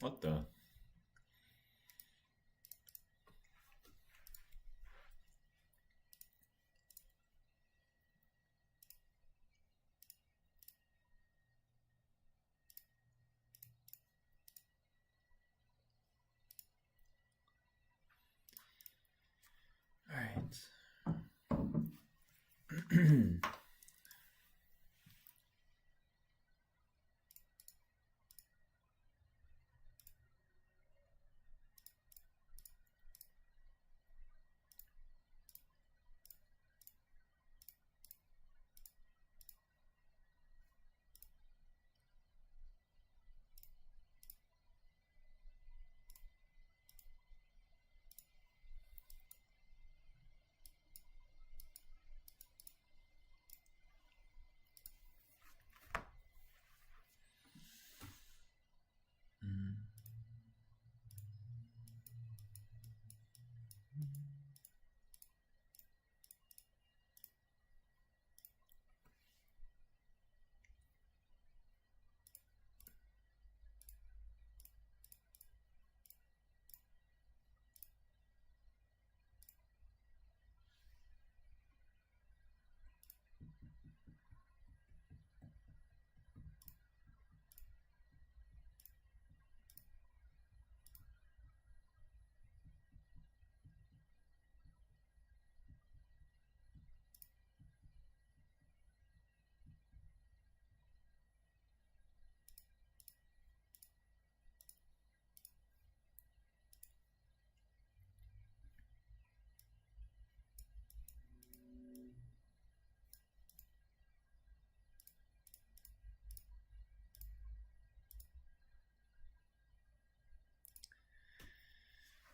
What the? All right.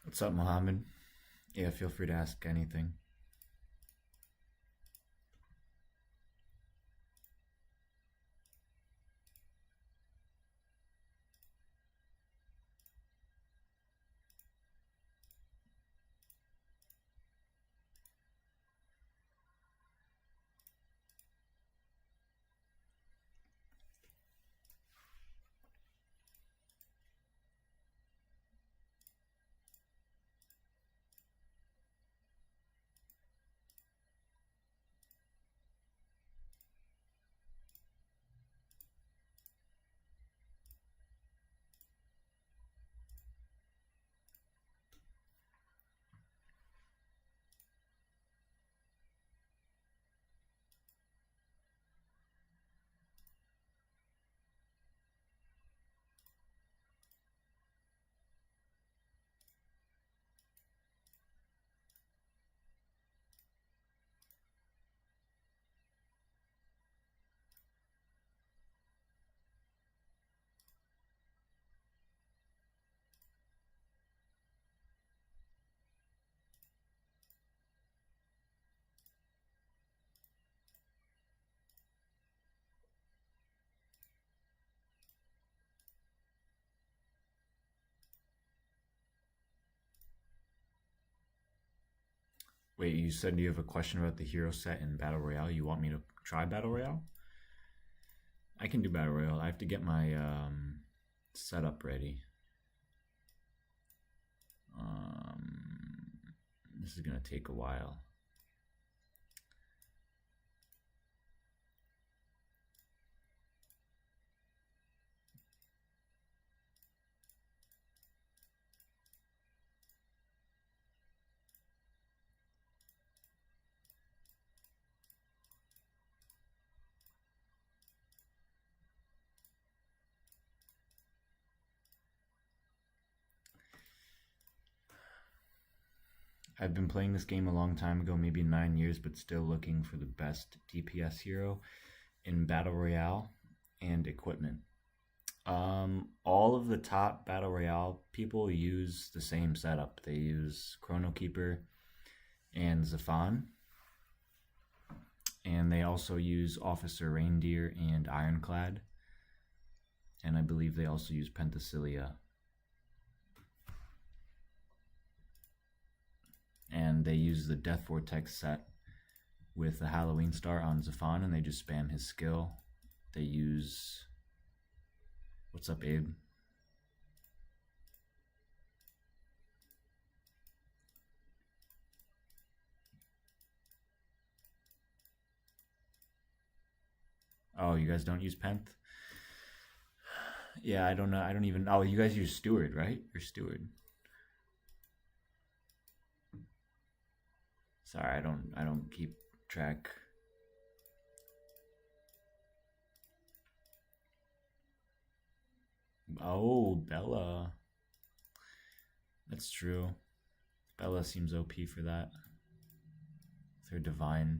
What's up, Mohammed? Yeah, feel free to ask anything. Wait, you said you have a question about the hero set in Battle Royale. You want me to try Battle Royale? I can do Battle Royale. I have to get my setup ready. This is going to take a while. I've been playing this game a long time ago, maybe 9 years, but still looking for the best DPS hero in Battle Royale and equipment. All of the top Battle Royale people use the same setup. They use Chrono Keeper and Zafan, and they also use Officer Reindeer and Ironclad, and I believe they also use Penthesilea. And they use the Death Vortex set with the Halloween Star on Zafan, and they just spam his skill. They use... What's up, Abe? Oh, you guys don't use Penth? Yeah, I don't know. I don't even... Oh, you guys use Steward, right? You're Steward. Sorry, I don't keep track. Oh, Bella. That's true. Bella seems OP for that. With her divine.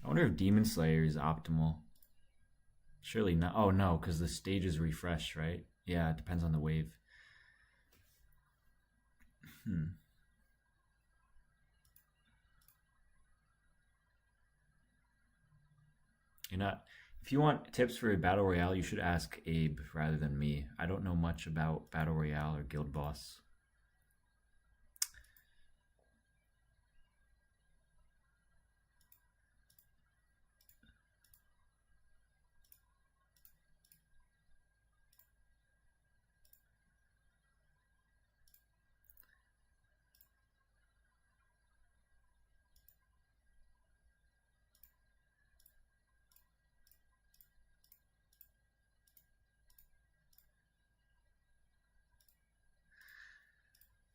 I wonder if Demon Slayer is optimal. Surely not. Oh no, because the stages refresh, right? Yeah, it depends on the wave. You're not. If you want tips for a battle royale, you should ask Abe rather than me. I don't know much about battle royale or guild boss.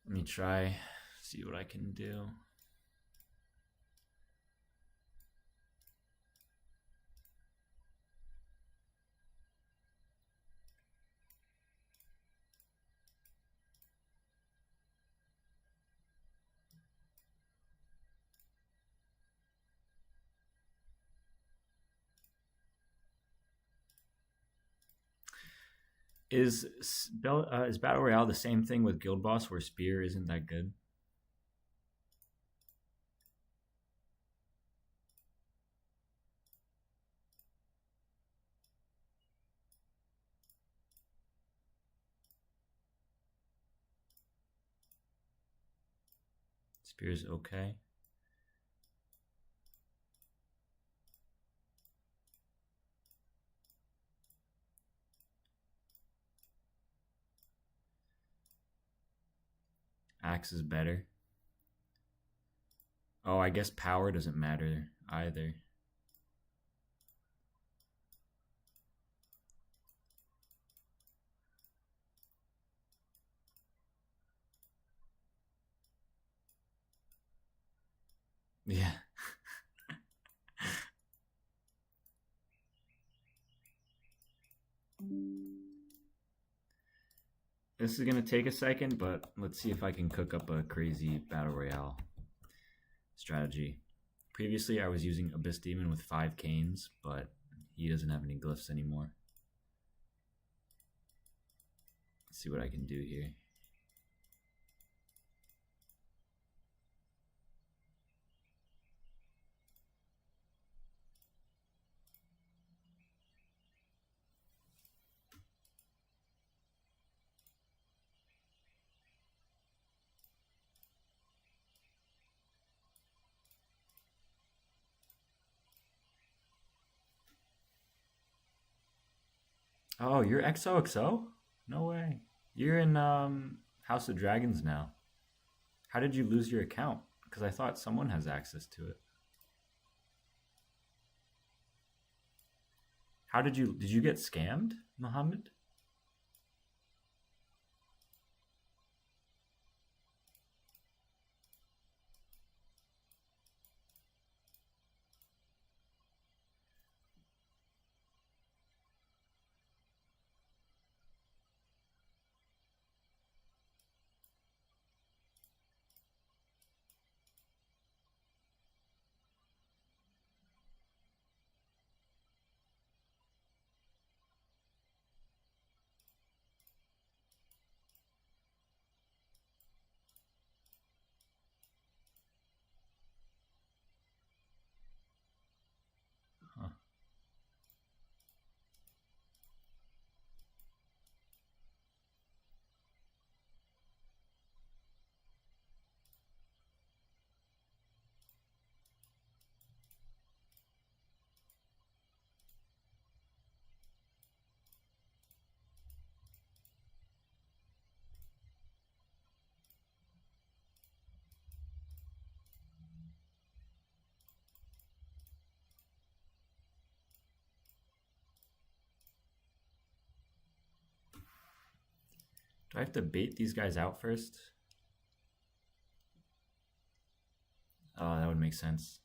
Let me try, see what I can do. Is Battle Royale the same thing with Guild Boss where Spear isn't that good? Spear's okay. Axe is better. Oh, I guess power doesn't matter either. Yeah. This is gonna take a second, but let's see if I can cook up a crazy battle royale strategy. Previously, I was using Abyss Demon with 5 canes, but he doesn't have any glyphs anymore. Let's see what I can do here. Oh, you're XOXO? No way. You're in House of Dragons now. How did you lose your account? Because I thought someone has access to it. How did you get scammed, Mohammed? Do I have to bait these guys out first? Oh, that would make sense.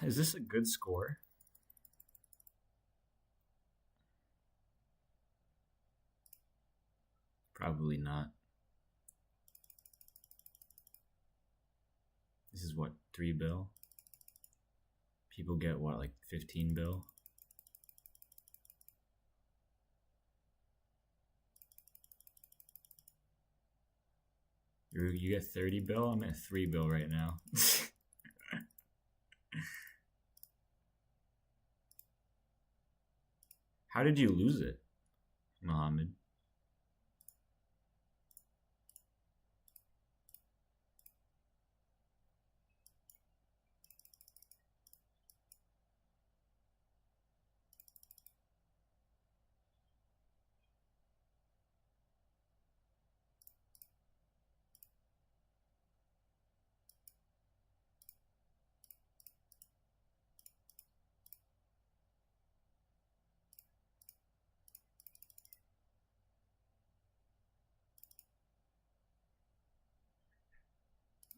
Is this a good score? Probably not. This is what, 3 bill? People get what, like 15 bill? You get 30 bill? I'm at 3 bill right now. How did you lose it, Mohammed?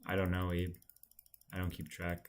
I don't know, Abe. I don't keep track.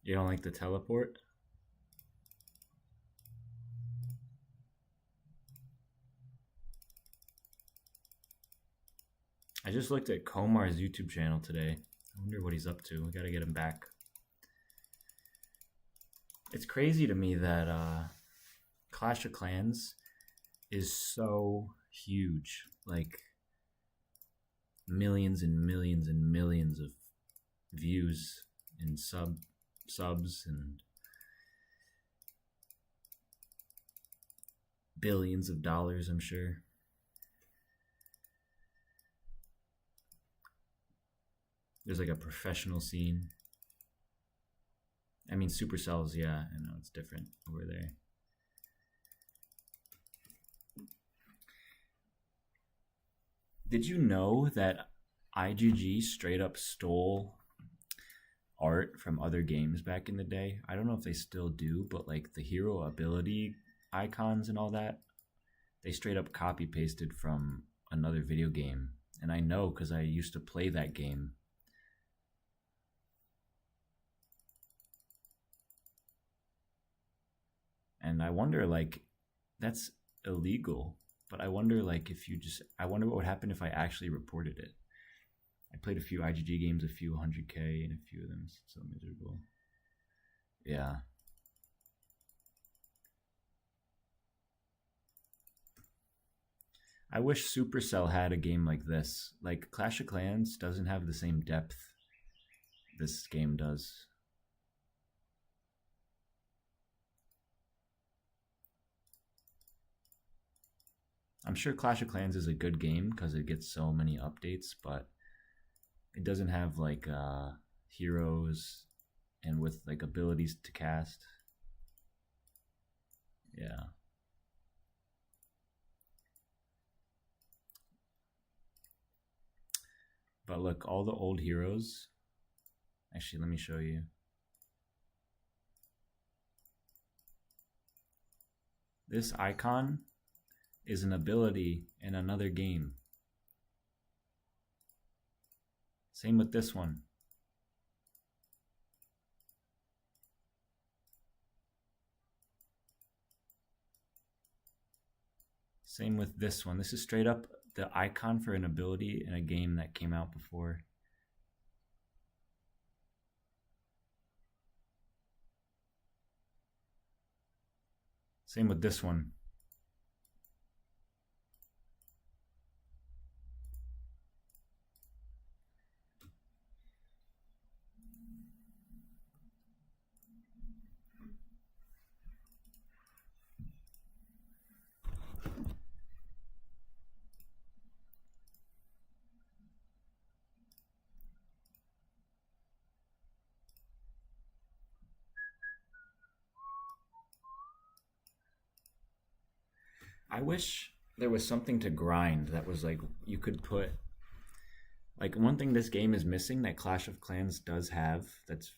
You don't like the teleport? I just looked at Komar's YouTube channel today. I wonder what he's up to. We gotta get him back. It's crazy to me that Clash of Clans is so huge. Like millions and millions and millions of views and subs and billions of dollars, I'm sure. There's like a professional scene. I mean, Supercells, yeah, I know it's different over there. Did you know that IGG straight up stole art from other games back in the day? I don't know if they still do, but like the hero ability icons and all that, they straight up copy pasted from another video game. And I know because I used to play that game. And I wonder, like, that's illegal. But I wonder, like, if you just, I wonder what would happen if I actually reported it. I played a few IGG games, a few 100K, and a few of them so miserable. Yeah. I wish Supercell had a game like this. Like, Clash of Clans doesn't have the same depth this game does. I'm sure Clash of Clans is a good game because it gets so many updates, but it doesn't have like heroes and with like abilities to cast. Yeah. But look, all the old heroes. Actually, let me show you. This icon is an ability in another game. Same with this one. Same with this one. This is straight up the icon for an ability in a game that came out before. Same with this one. I wish there was something to grind that was like you could put like one thing this game is missing that Clash of Clans does have that's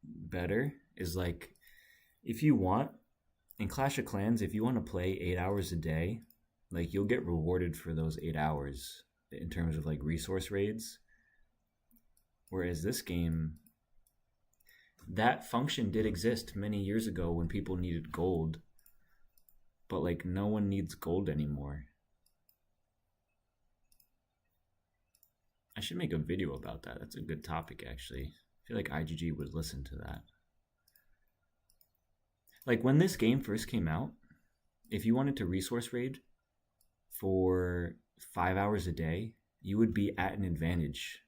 better is like if you want in Clash of Clans if you want to play 8 hours a day, like you'll get rewarded for those 8 hours in terms of like resource raids. Whereas this game that function did exist many years ago when people needed gold, but like no one needs gold anymore. I should make a video about that. That's a good topic, actually. I feel like IGG would listen to that. Like when this game first came out, if you wanted to resource raid for 5 hours a day, you would be at an advantage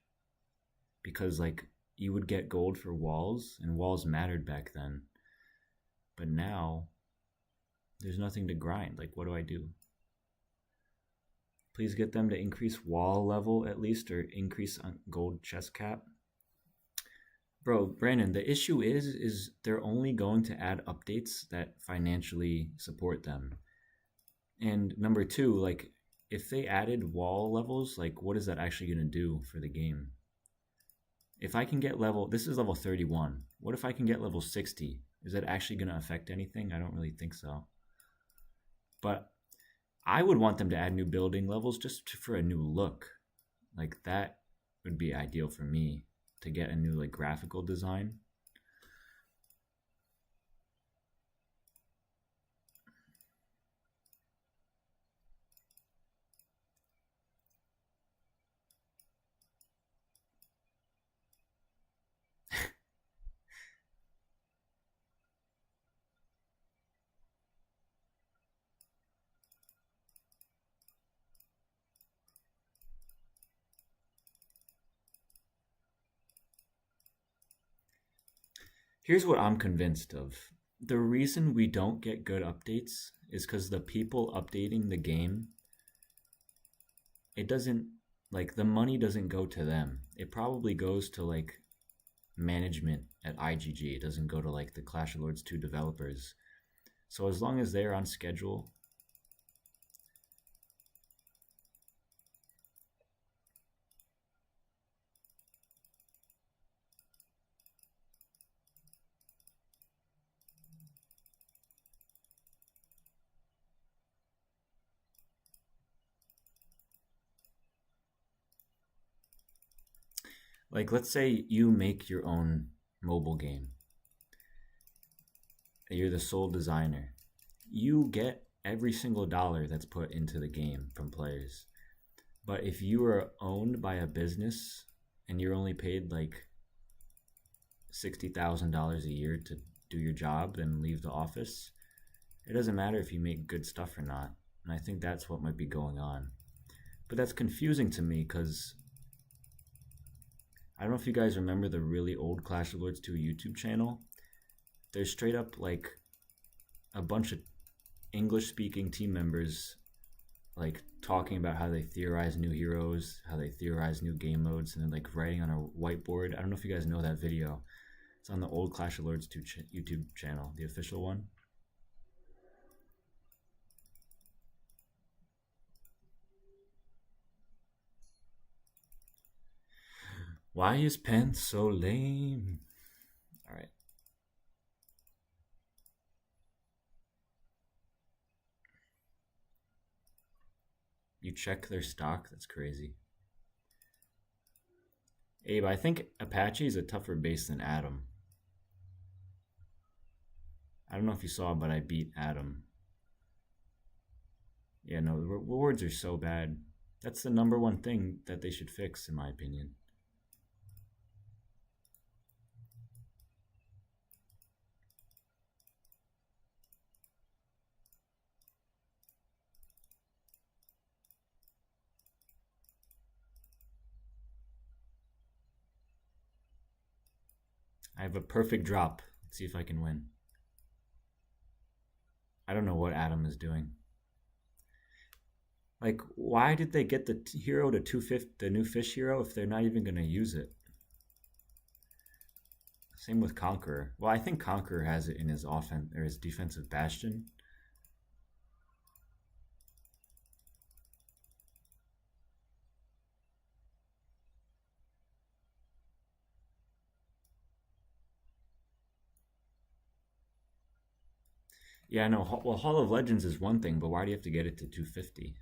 because like you would get gold for walls and walls mattered back then. But now there's nothing to grind. Like, what do I do? Please get them to increase wall level at least or increase gold chest cap. Bro, Brandon, the issue is they're only going to add updates that financially support them. And number two, like, if they added wall levels, like, what is that actually going to do for the game? If I can get level, this is level 31. What if I can get level 60? Is that actually going to affect anything? I don't really think so. But I would want them to add new building levels just for a new look. Like that would be ideal for me to get a new like graphical design. Here's what I'm convinced of. The reason we don't get good updates is because the people updating the game, it doesn't, like, the money doesn't go to them. It probably goes to, like, management at IGG. It doesn't go to, like, the Clash of Lords 2 developers. So as long as they're on schedule, Like, let's say you make your own mobile game, you're the sole designer. You get every single dollar that's put into the game from players. But if you are owned by a business and you're only paid like $60,000 a year to do your job and leave the office, it doesn't matter if you make good stuff or not. And I think that's what might be going on. But that's confusing to me because I don't know if you guys remember the really old Clash of Lords 2 YouTube channel. There's straight up like a bunch of English speaking team members like talking about how they theorize new heroes, how they theorize new game modes, and then like writing on a whiteboard. I don't know if you guys know that video. It's on the old Clash of Lords 2 YouTube channel, the official one. Why is Pence so lame? All right. You check their stock? That's crazy. Abe, I think Apache is a tougher base than Adam. I don't know if you saw, but I beat Adam. Yeah, no, the rewards are so bad. That's the number one thing that they should fix, in my opinion. I have a perfect drop. Let's see if I can win. I don't know what Adam is doing. Like, why did they get the hero to 250, the new fish hero, if they're not even going to use it? Same with Conqueror. Well, I think Conqueror has it in his offense or his defensive bastion. Yeah, no. Well, Hall of Legends is one thing, but why do you have to get it to 250?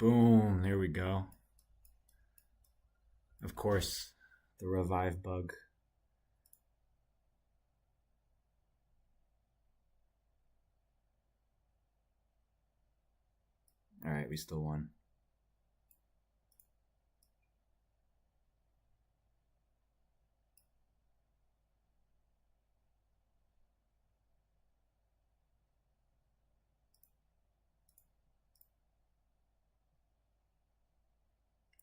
Boom, there we go. Of course, the revive bug. All right, we still won.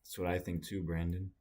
That's what I think too, Brandon.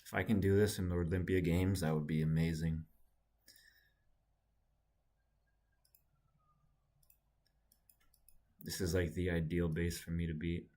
If I can do this in the Olympia Games, that would be amazing. This is like the ideal base for me to beat.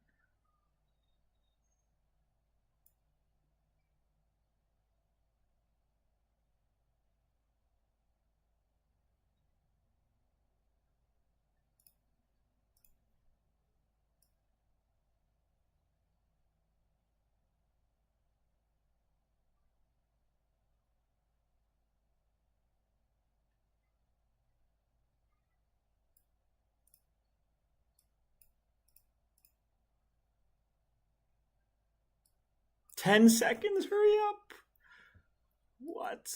$10, hurry up. What?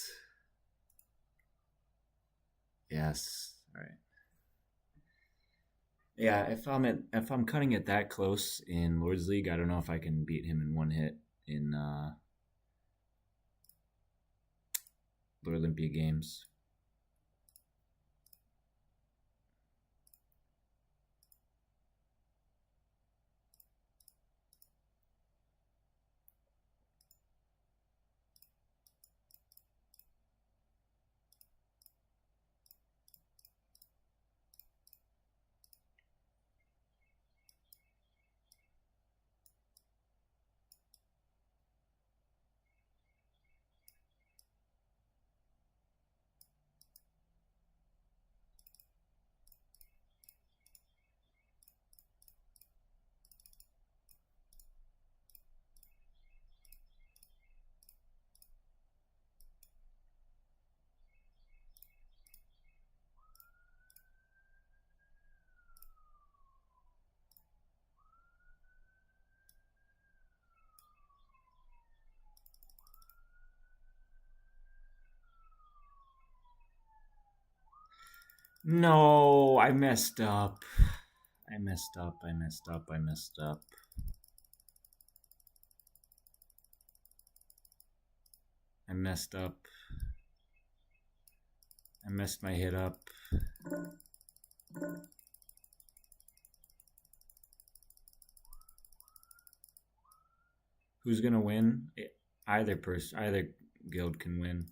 Yes. All right. Yeah, if I'm cutting it that close in Lord's League, I don't know if I can beat him in one hit in Lord Olympia Games. No, I messed up. I messed up. I messed up. I messed up. I messed up. I messed my hit up. Who's gonna win? Either person, either guild can win.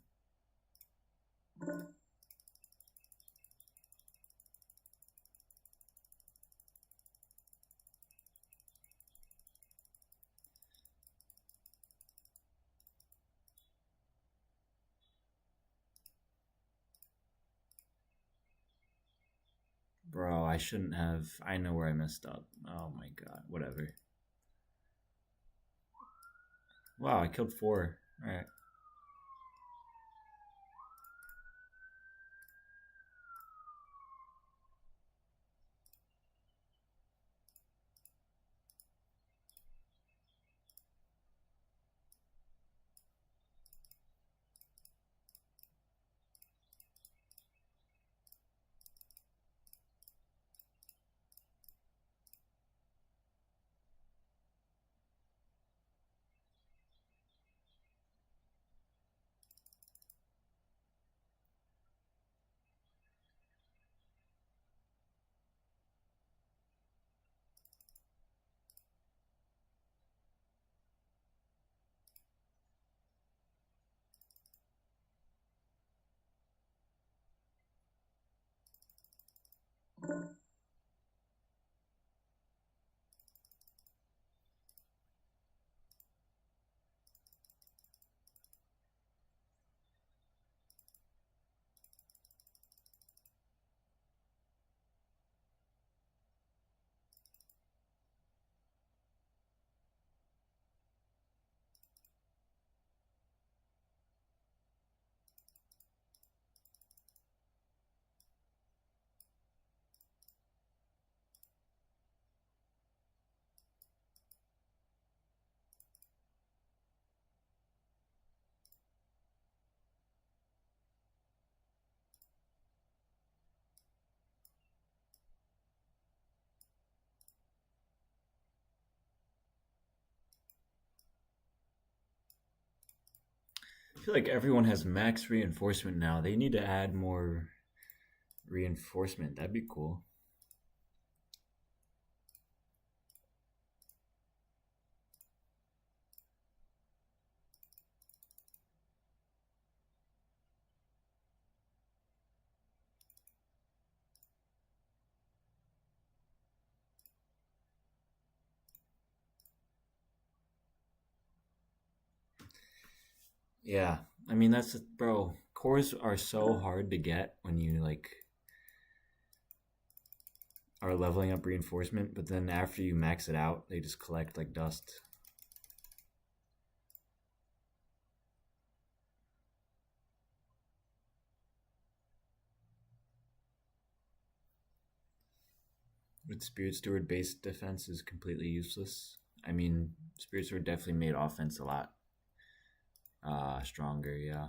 Bro, I shouldn't have. I know where I messed up. Oh my god. Whatever. Wow, I killed 4. Alright. I feel like everyone has max reinforcement now. They need to add more reinforcement. That'd be cool. Yeah, I mean that's bro. Cores are so hard to get when you like are leveling up reinforcement, but then after you max it out, they just collect like dust. With Spirit Steward base defense is completely useless. I mean, Spirit Steward definitely made offense a lot stronger. Yeah.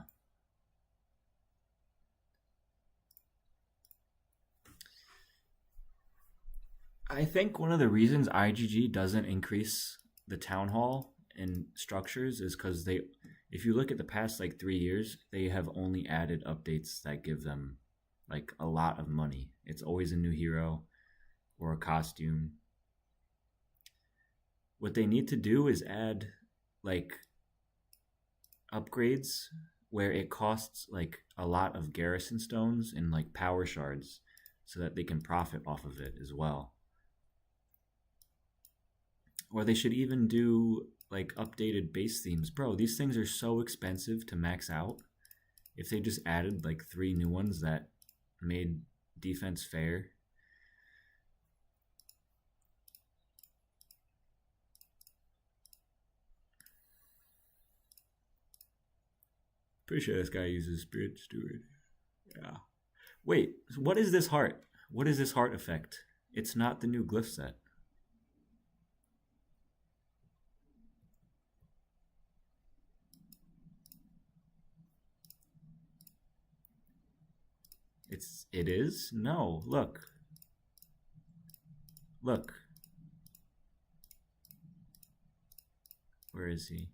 I think one of the reasons IGG doesn't increase the town hall and structures is because they, if you look at the past like 3 years, they have only added updates that give them like a lot of money. It's always a new hero or a costume. What they need to do is add like upgrades where it costs like a lot of garrison stones and like power shards so that they can profit off of it as well. Or they should even do like updated base themes. Bro, these things are so expensive to max out. If they just added like 3 new ones that made defense fair. Pretty sure this guy uses Spirit Steward. Yeah. Wait, what is this heart? What is this heart effect? It's not the new glyph set. It is? No, look. Look. Where is he?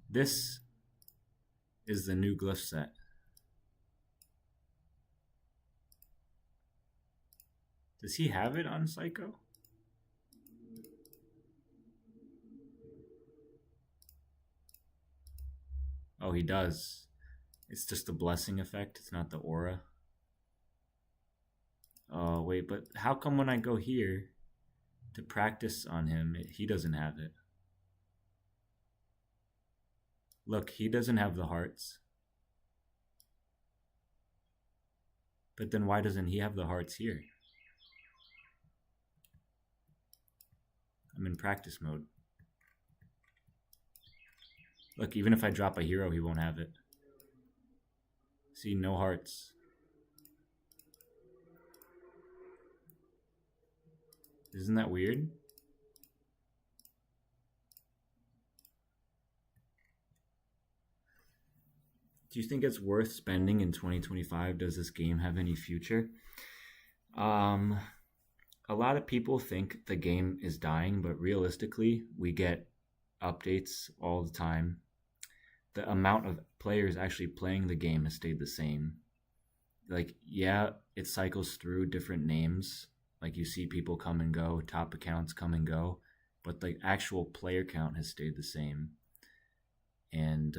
This is the new glyph set. Does he have it on Psycho? Oh, he does. It's just the blessing effect. It's not the aura. Oh, wait, but how come when I go here to practice on him, he doesn't have it? Look, he doesn't have the hearts. But then why doesn't he have the hearts here? I'm in practice mode. Look, even if I drop a hero, he won't have it. See, no hearts. Isn't that weird? Do you think it's worth spending in 2025? Does this game have any future? Um, a lot of people think the game is dying, but realistically, we get updates all the time. The amount of players actually playing the game has stayed the same. Like, yeah, it cycles through different names. Like, you see people come and go, top accounts come and go, but the actual player count has stayed the same. And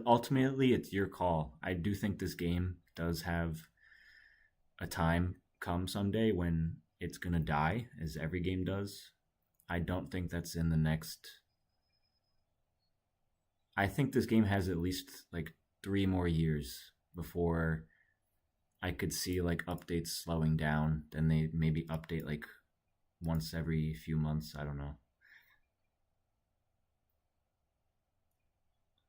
ultimately, it's your call. I do think this game does have a time come someday when it's gonna die, as every game does. I don't think that's in the next. I think this game has at least like 3 more years before I could see like updates slowing down. Then they maybe update like once every few months. I don't know.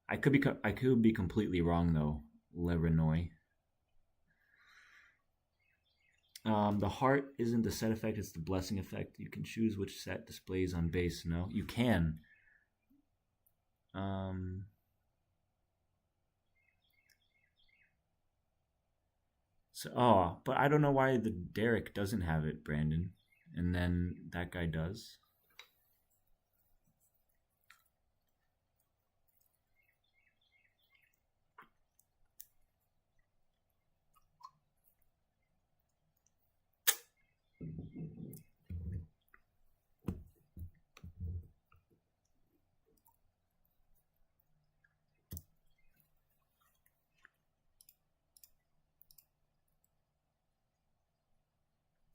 I could be completely wrong though, Le Renoy. The heart isn't the set effect; it's the blessing effect. You can choose which set displays on base. No, you can. Um, but I don't know why the Derek doesn't have it, Brandon, and then that guy does.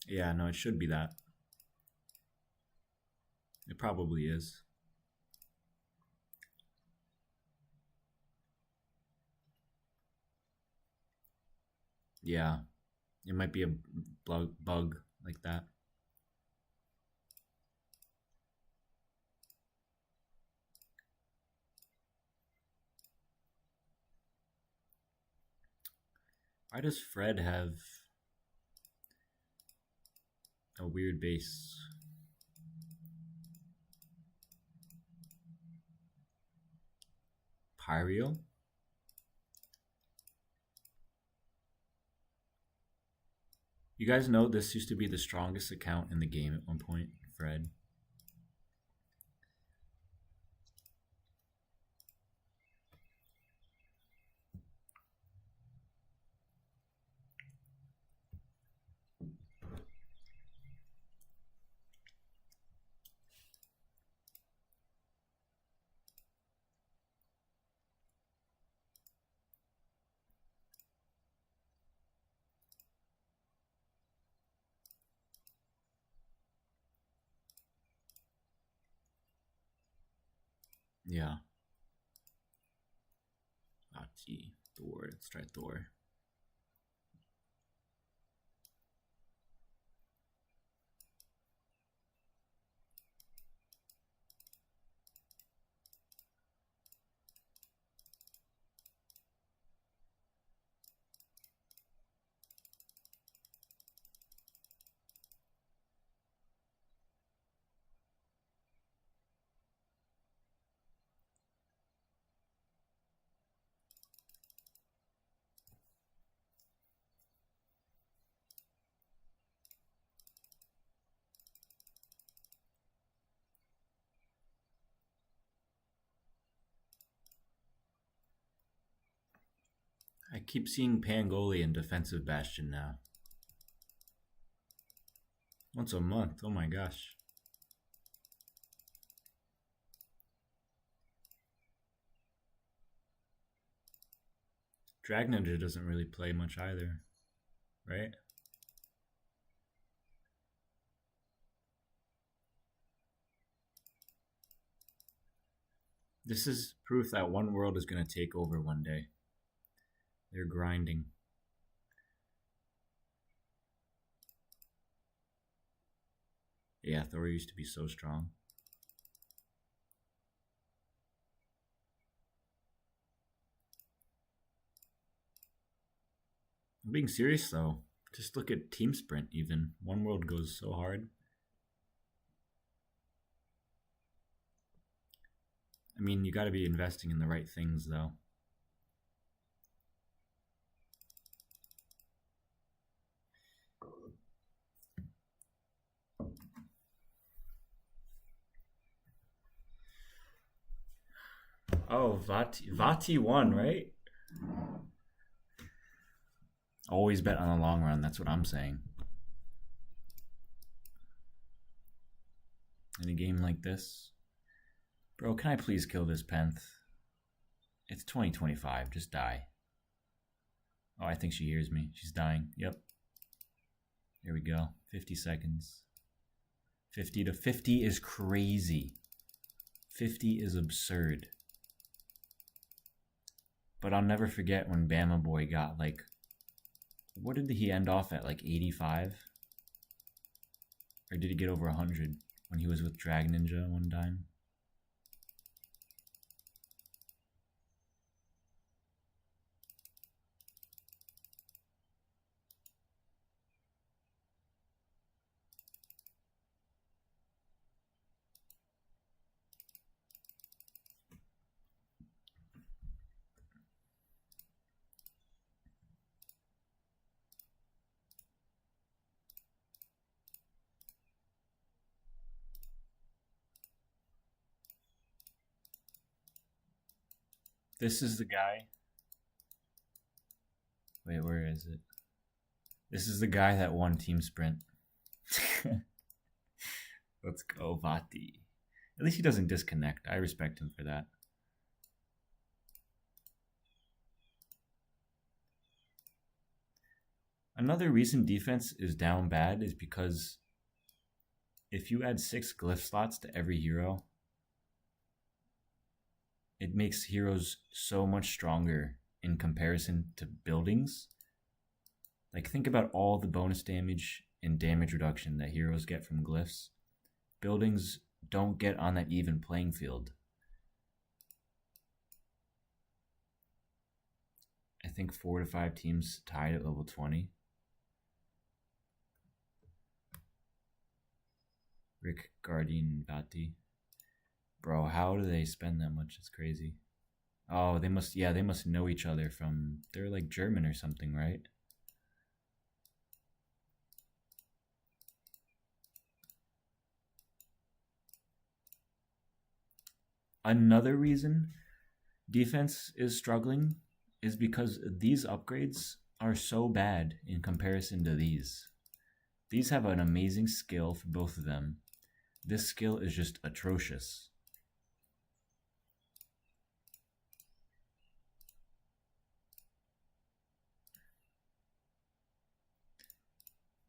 Yeah, no, it should be that. It probably is. Yeah, it might be a bug like that. Why does Fred have a weird base? Pyrio? You guys know this used to be the strongest account in the game at one point, Fred. Yeah. Vati, Thor. Let's try Thor. I keep seeing Pangoli and Defensive Bastion now. Once a month. Oh my gosh. Drag Ninja doesn't really play much either, right? This is proof that One World is going to take over one day. They're grinding. Yeah, Thor used to be so strong. I'm being serious though. Just look at Team Sprint even. One World goes so hard. I mean, you got to be investing in the right things though. Oh, Vati won, right? Always bet on the long run. That's what I'm saying. In a game like this, bro, can I please kill this Penth? It's 2025. Just die. Oh, I think she hears me. She's dying. Yep. Here we go. 50 seconds. 50 to 50 is crazy. 50 is absurd. But I'll never forget when Bama Boy got like, what did he end off at, like 85? Or did he get over 100 when he was with Drag Ninja one time? This is the guy. Wait, where is it? This is the guy that won Team Sprint. Let's go, Vati. At least he doesn't disconnect. I respect him for that. Another reason defense is down bad is because if you add 6 glyph slots to every hero, it makes heroes so much stronger in comparison to buildings. Like, think about all the bonus damage and damage reduction that heroes get from glyphs. Buildings don't get on that even playing field. I think 4 to 5 teams tied at level 20. Rick, Guardian, Vati. Bro, how do they spend that much? It's crazy. Oh, they must know each other from, they're like German or something, right? Another reason defense is struggling is because these upgrades are so bad in comparison to these. These have an amazing skill for both of them. This skill is just atrocious.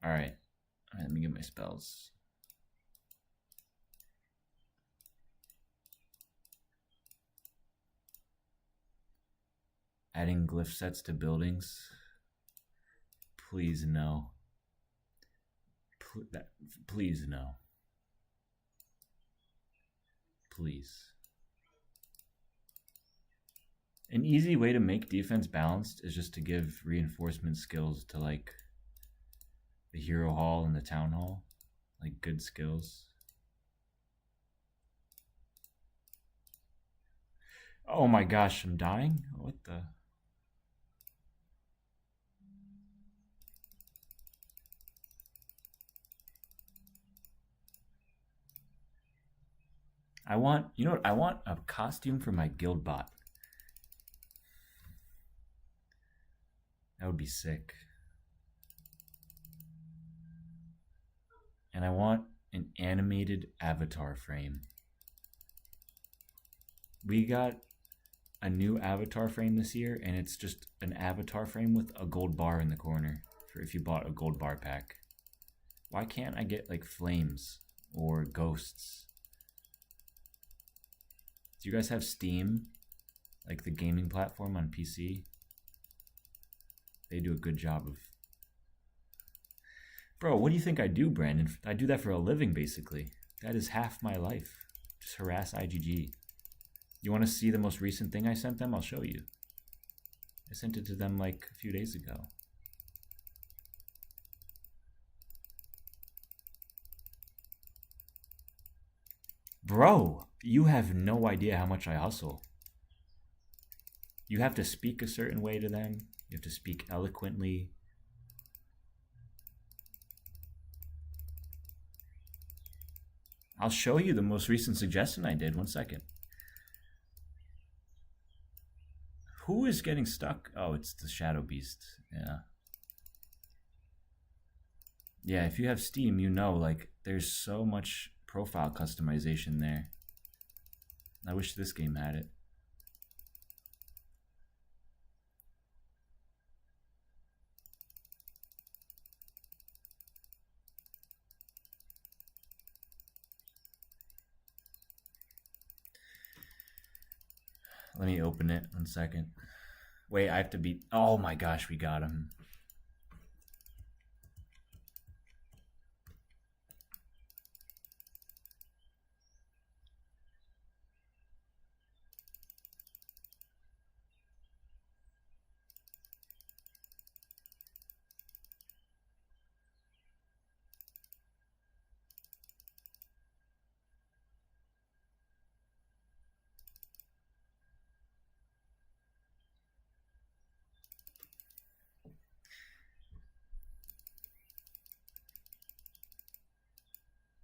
Alright, let me get my spells. Adding glyph sets to buildings? Please no. Please no. Please. An easy way to make defense balanced is just to give reinforcement skills to like the hero hall and the town hall. Like good skills. Oh my gosh, I'm dying? What the? I want, you know what? I want a costume for my guild bot. That would be sick. And I want an animated avatar frame. We got a new avatar frame this year, and it's just an avatar frame with a gold bar in the corner for if you bought a gold bar pack. Why can't I get like flames or ghosts? Do you guys have Steam? Like the gaming platform on PC? They do a good job of... Bro, what do you think I do, Brandon? I do that for a living, basically. That is half my life. Just harass IGG. You want to see the most recent thing I sent them? I'll show you. I sent it to them like a few days ago. Bro, you have no idea how much I hustle. You have to speak a certain way to them. You have to speak eloquently. I'll show you the most recent suggestion I did. 1 second. Who is getting stuck? Oh, it's the Shadow Beast. Yeah. Yeah, if you have Steam, you know, like, there's so much profile customization there. I wish this game had it. Let me open it 1 second. Wait, I have to beat... Oh my gosh, we got him.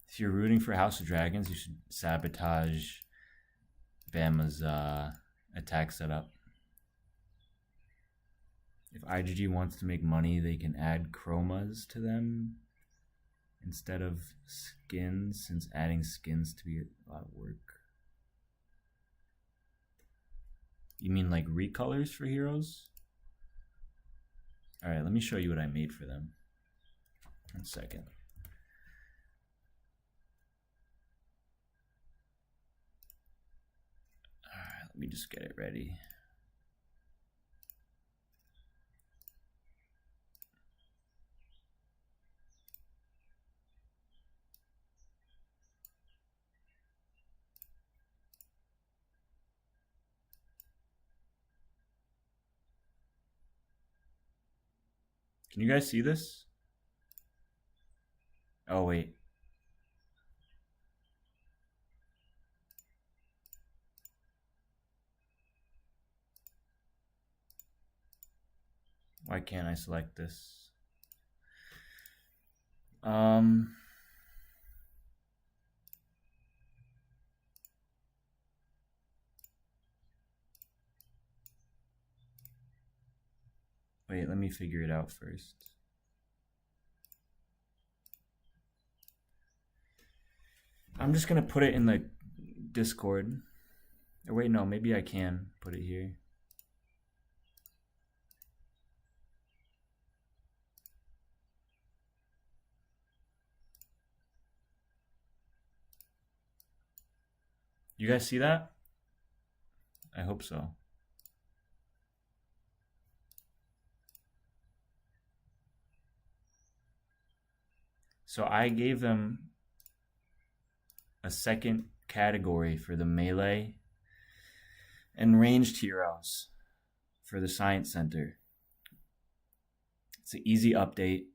If you're rooting for House of Dragons, you should sabotage Bama's attack setup. If IGG wants to make money, they can add chromas to them instead of skins, since adding skins to be a lot of work. You mean like recolors for heroes? All right, let me show you what I made for them. 1 second. All right, let me just get it ready. Can you guys see this? Oh, wait. Why can't I select this? Wait, let me figure it out first. I'm just gonna put it in the Discord. Or wait, no, maybe I can put it here. You guys see that? I hope so. So I gave them a second category for the melee and ranged heroes for the Science Center. It's an easy update.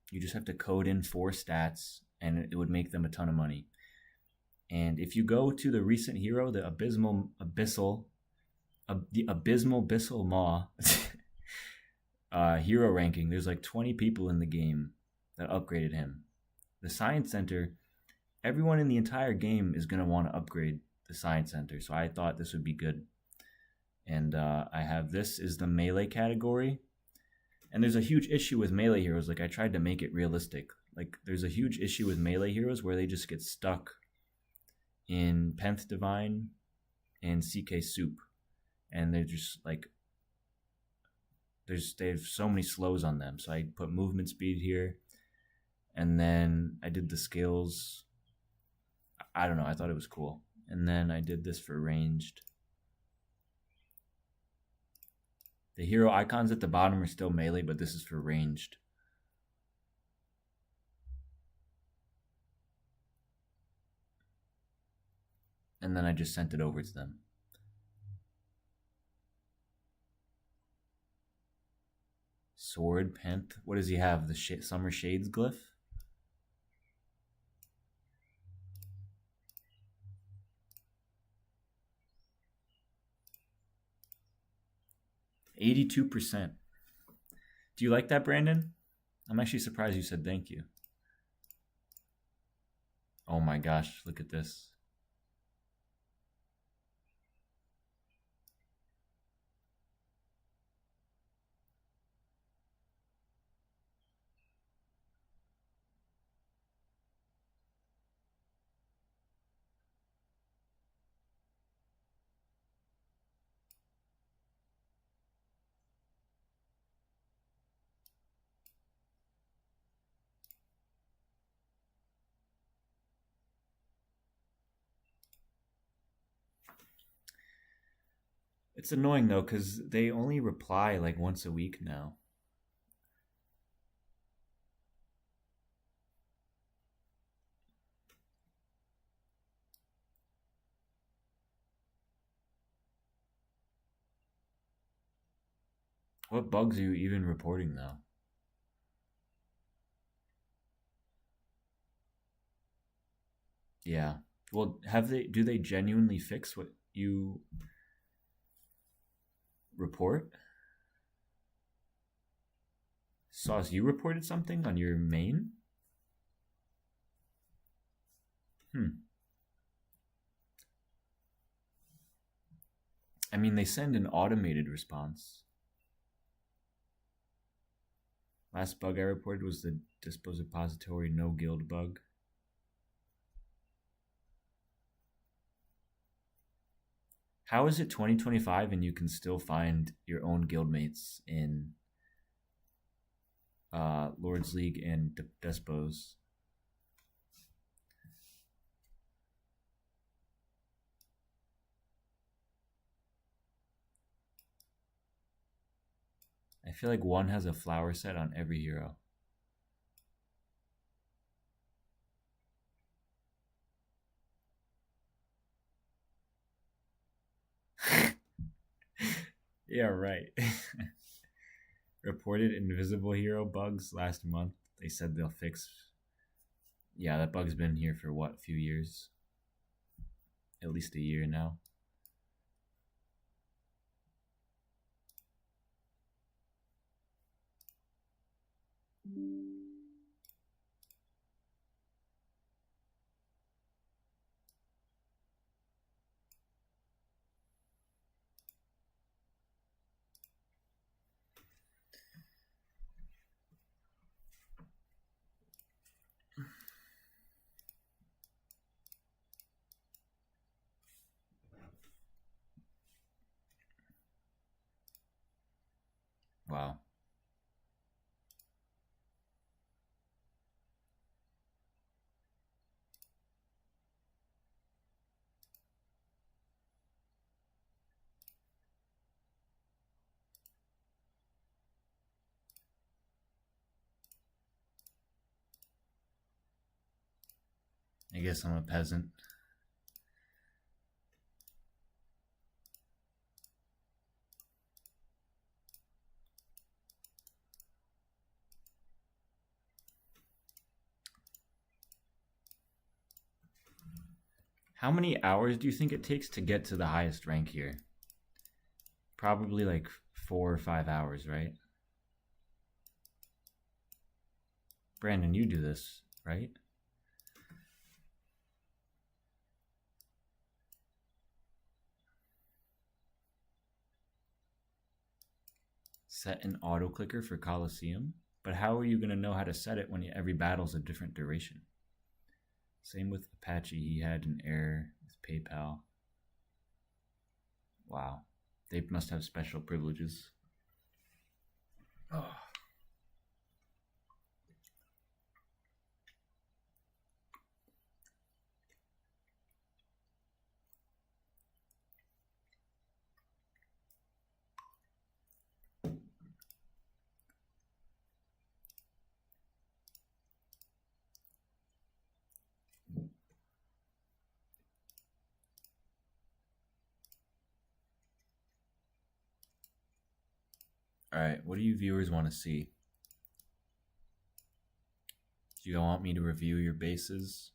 You just have to code in 4 stats and it would make them a ton of money. And if you go to the recent hero, the Abysmal Maw hero ranking, there's like 20 people in the game that upgraded him. The Science Center, everyone in the entire game is going to want to upgrade the Science Center. So I thought this would be good. And I have this is the melee category. And there's a huge issue with melee heroes. Like I tried to make it realistic. Like there's a huge issue with melee heroes where they just get stuck in Penth Divine and CK Soup. And they're just like, they have so many slows on them. So I put movement speed here. And then I did the skills. I don't know. I thought it was cool. And then I did this for ranged. The hero icons at the bottom are still melee, but this is for ranged. And then I just sent it over to them. Sword, Penth. What does he have? The Summer Shades glyph? %82. Do you like that, Brandon? I'm actually surprised you said thank you. Oh my gosh, look at this. It's annoying though, because they only reply like once a week now. What bugs are you even reporting though? Yeah. Well, do they genuinely fix what you report? Sauce, you reported something on your main? I mean, they send an automated response. Last bug I reported was the Dispository no guild bug. How is it 2025 and you can still find your own guildmates in Lords League and Despos. I feel like one has a flower set on every hero. Yeah, right. Reported invisible hero bugs last month. They said they'll fix. Yeah, that bug's been here for what, a few years? At least a year now. Wow. I guess I'm a peasant. How many hours do you think it takes to get to the highest rank here? Probably like 4 or 5 hours, right? Brandon, you do this, right? Set an auto clicker for Coliseum? But how are you going to know how to set it when every battle's a different duration? Same with Apache. He had an error with PayPal. Wow. They must have special privileges. Oh. All right, what do you viewers want to see? Do you want me to review your bases?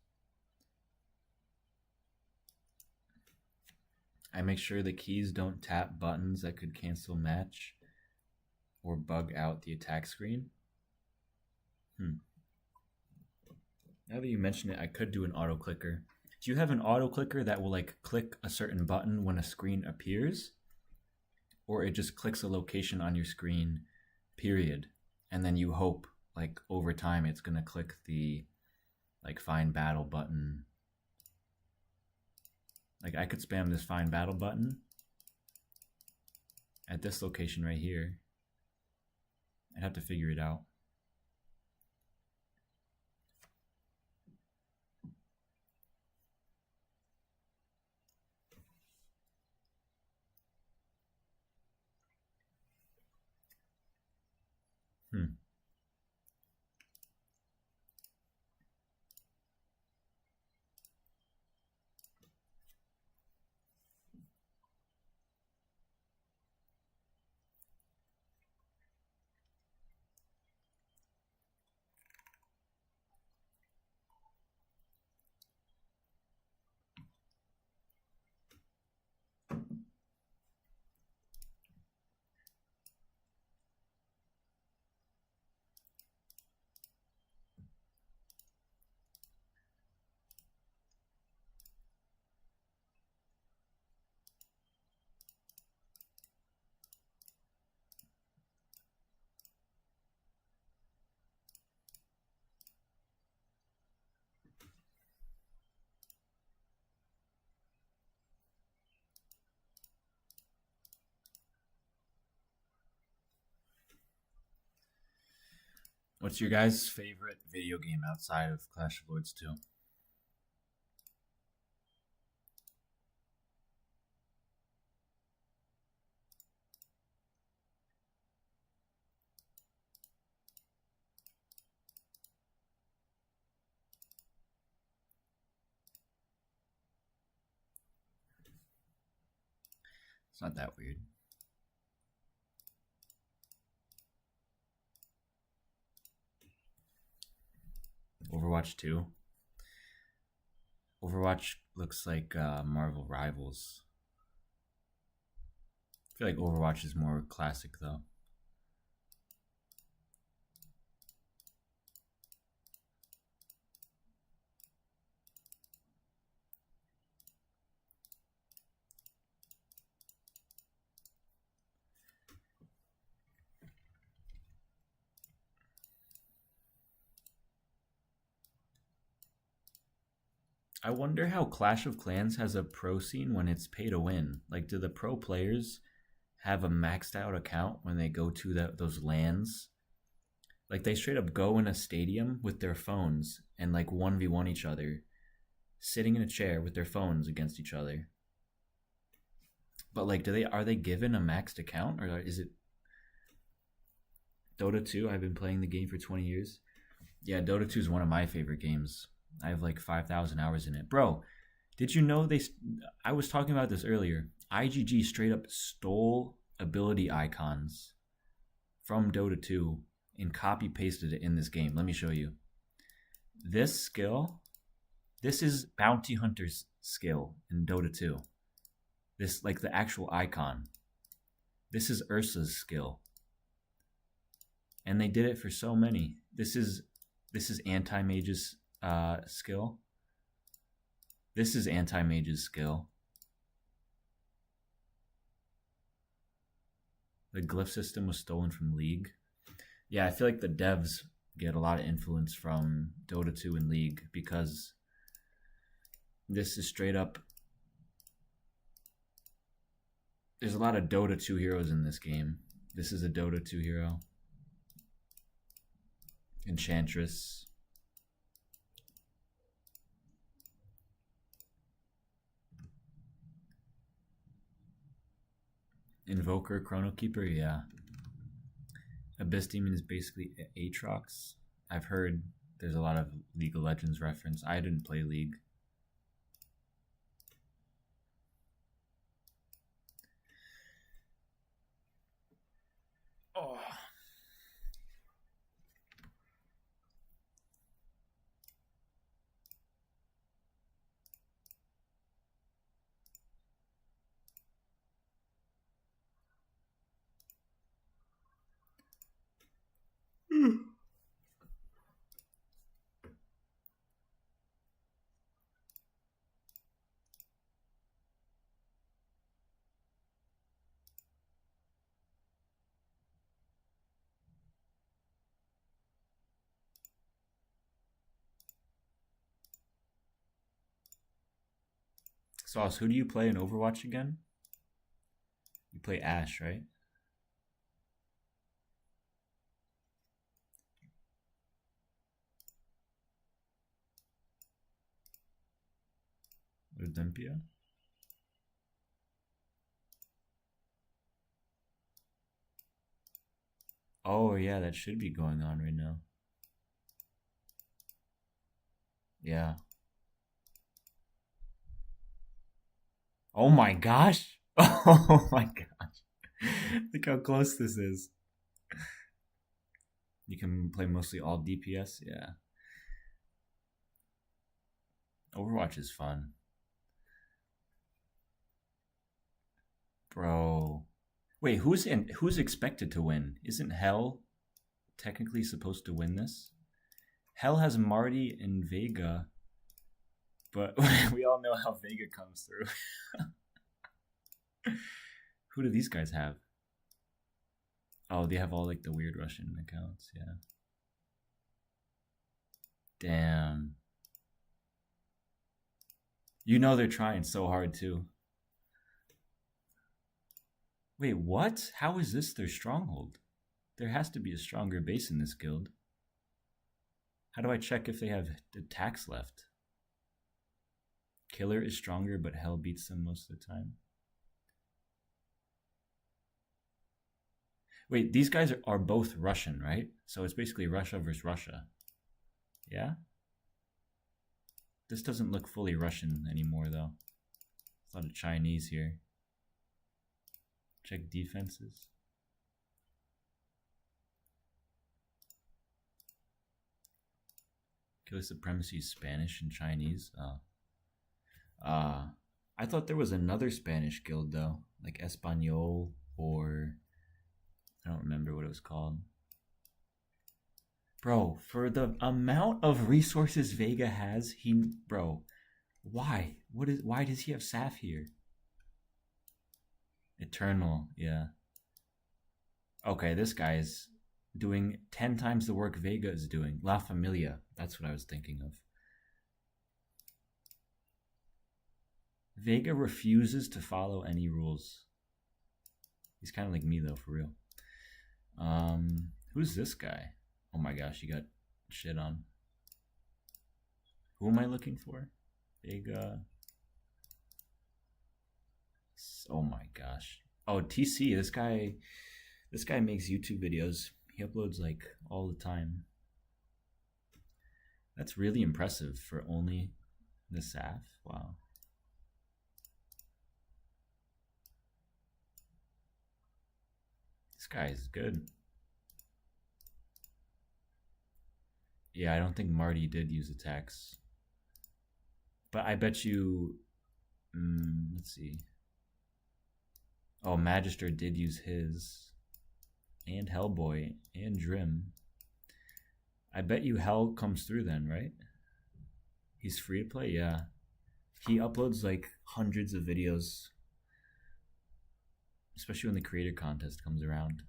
I make sure the keys don't tap buttons that could cancel match or bug out the attack screen. Now that you mention it, I could do an auto clicker. Do you have an auto clicker that will like click a certain button when a screen appears? Or it just clicks a location on your screen, period. And then you hope like over time it's gonna click the like find battle button. Like I could spam this find battle button at this location right here. I'd have to figure it out. What's your guys' favorite video game outside of Clash of Lords 2? It's not that weird. Overwatch 2. Overwatch looks like Marvel Rivals. I feel like Overwatch is more classic though. I wonder how Clash of Clans has a pro scene when it's pay to win. Like, do the pro players have a maxed out account when they go to those lands? Like, they straight up go in a stadium with their phones and like 1v1 each other, sitting in a chair with their phones against each other. But like, are they given a maxed account, or is it Dota 2? I've been playing the game for 20 years. Yeah, Dota 2 is one of my favorite games. I have like 5,000 hours in it. Bro, did you know I was talking about this earlier. IGG straight up stole ability icons from Dota 2 and copy pasted it in this game. Let me show you. This skill, this is Bounty Hunter's skill in Dota 2. This, like the actual icon. This is Ursa's skill. And they did it for so many. This is Anti-Mage's skill. This is Anti-Mage's skill. The glyph system was stolen from League. Yeah, I feel like the devs get a lot of influence from Dota 2 and League because this is straight up. There's a lot of Dota 2 heroes in this game. This is a Dota 2 hero. Enchantress. Invoker, Chrono Keeper, yeah. Abyss Demon is basically Aatrox. I've heard there's a lot of League of Legends reference. I didn't play League. Oh. Sauce, who do you play in Overwatch again? You play Ashe, right? Olympia? Oh, yeah, that should be going on right now. Yeah. Oh my gosh. Oh my gosh. Look how close this is. You can play mostly all DPS. Yeah. Overwatch is fun. Bro. Wait, who's expected to win? Isn't Hell technically supposed to win this? Hell has Marty and Vega, but we all know how Vega comes through. Who do these guys have? Oh, they have all like the weird Russian accounts, yeah. Damn. You know they're trying so hard too. Wait, what? How is this their stronghold? There has to be a stronger base in this guild. How do I check if they have attacks left? Killer is stronger, but Hell beats them most of the time. Wait, these guys are both Russian, right? So it's basically Russia versus Russia. Yeah? This doesn't look fully Russian anymore, though. There's a lot of Chinese here. Check defenses. Killer Supremacy is Spanish and Chinese. I thought there was another Spanish guild, though. Like Espanol, or I don't remember what it was called. Bro, for the amount of resources Vega has, why? Why does he have Saf here? Eternal, yeah. Okay, this guy's doing 10 times the work Vega is doing. La Familia, that's what I was thinking of. Vega refuses to follow any rules. He's kind of like me, though, for real. Who's this guy? Oh my gosh, you got shit on. Who am I looking for? Vega. Oh my gosh. Oh, TC, this guy makes YouTube videos. He uploads like all the time. That's really impressive for only the SAF. Wow. This guy is good. Yeah, I don't think Marty did use attacks. But I bet you... let's see. Oh, Magister did use his. And Hellboy. And Drim. I bet you Hell comes through then, right? He's free to play? Yeah. He uploads like hundreds of videos. Especially when the creator contest comes around.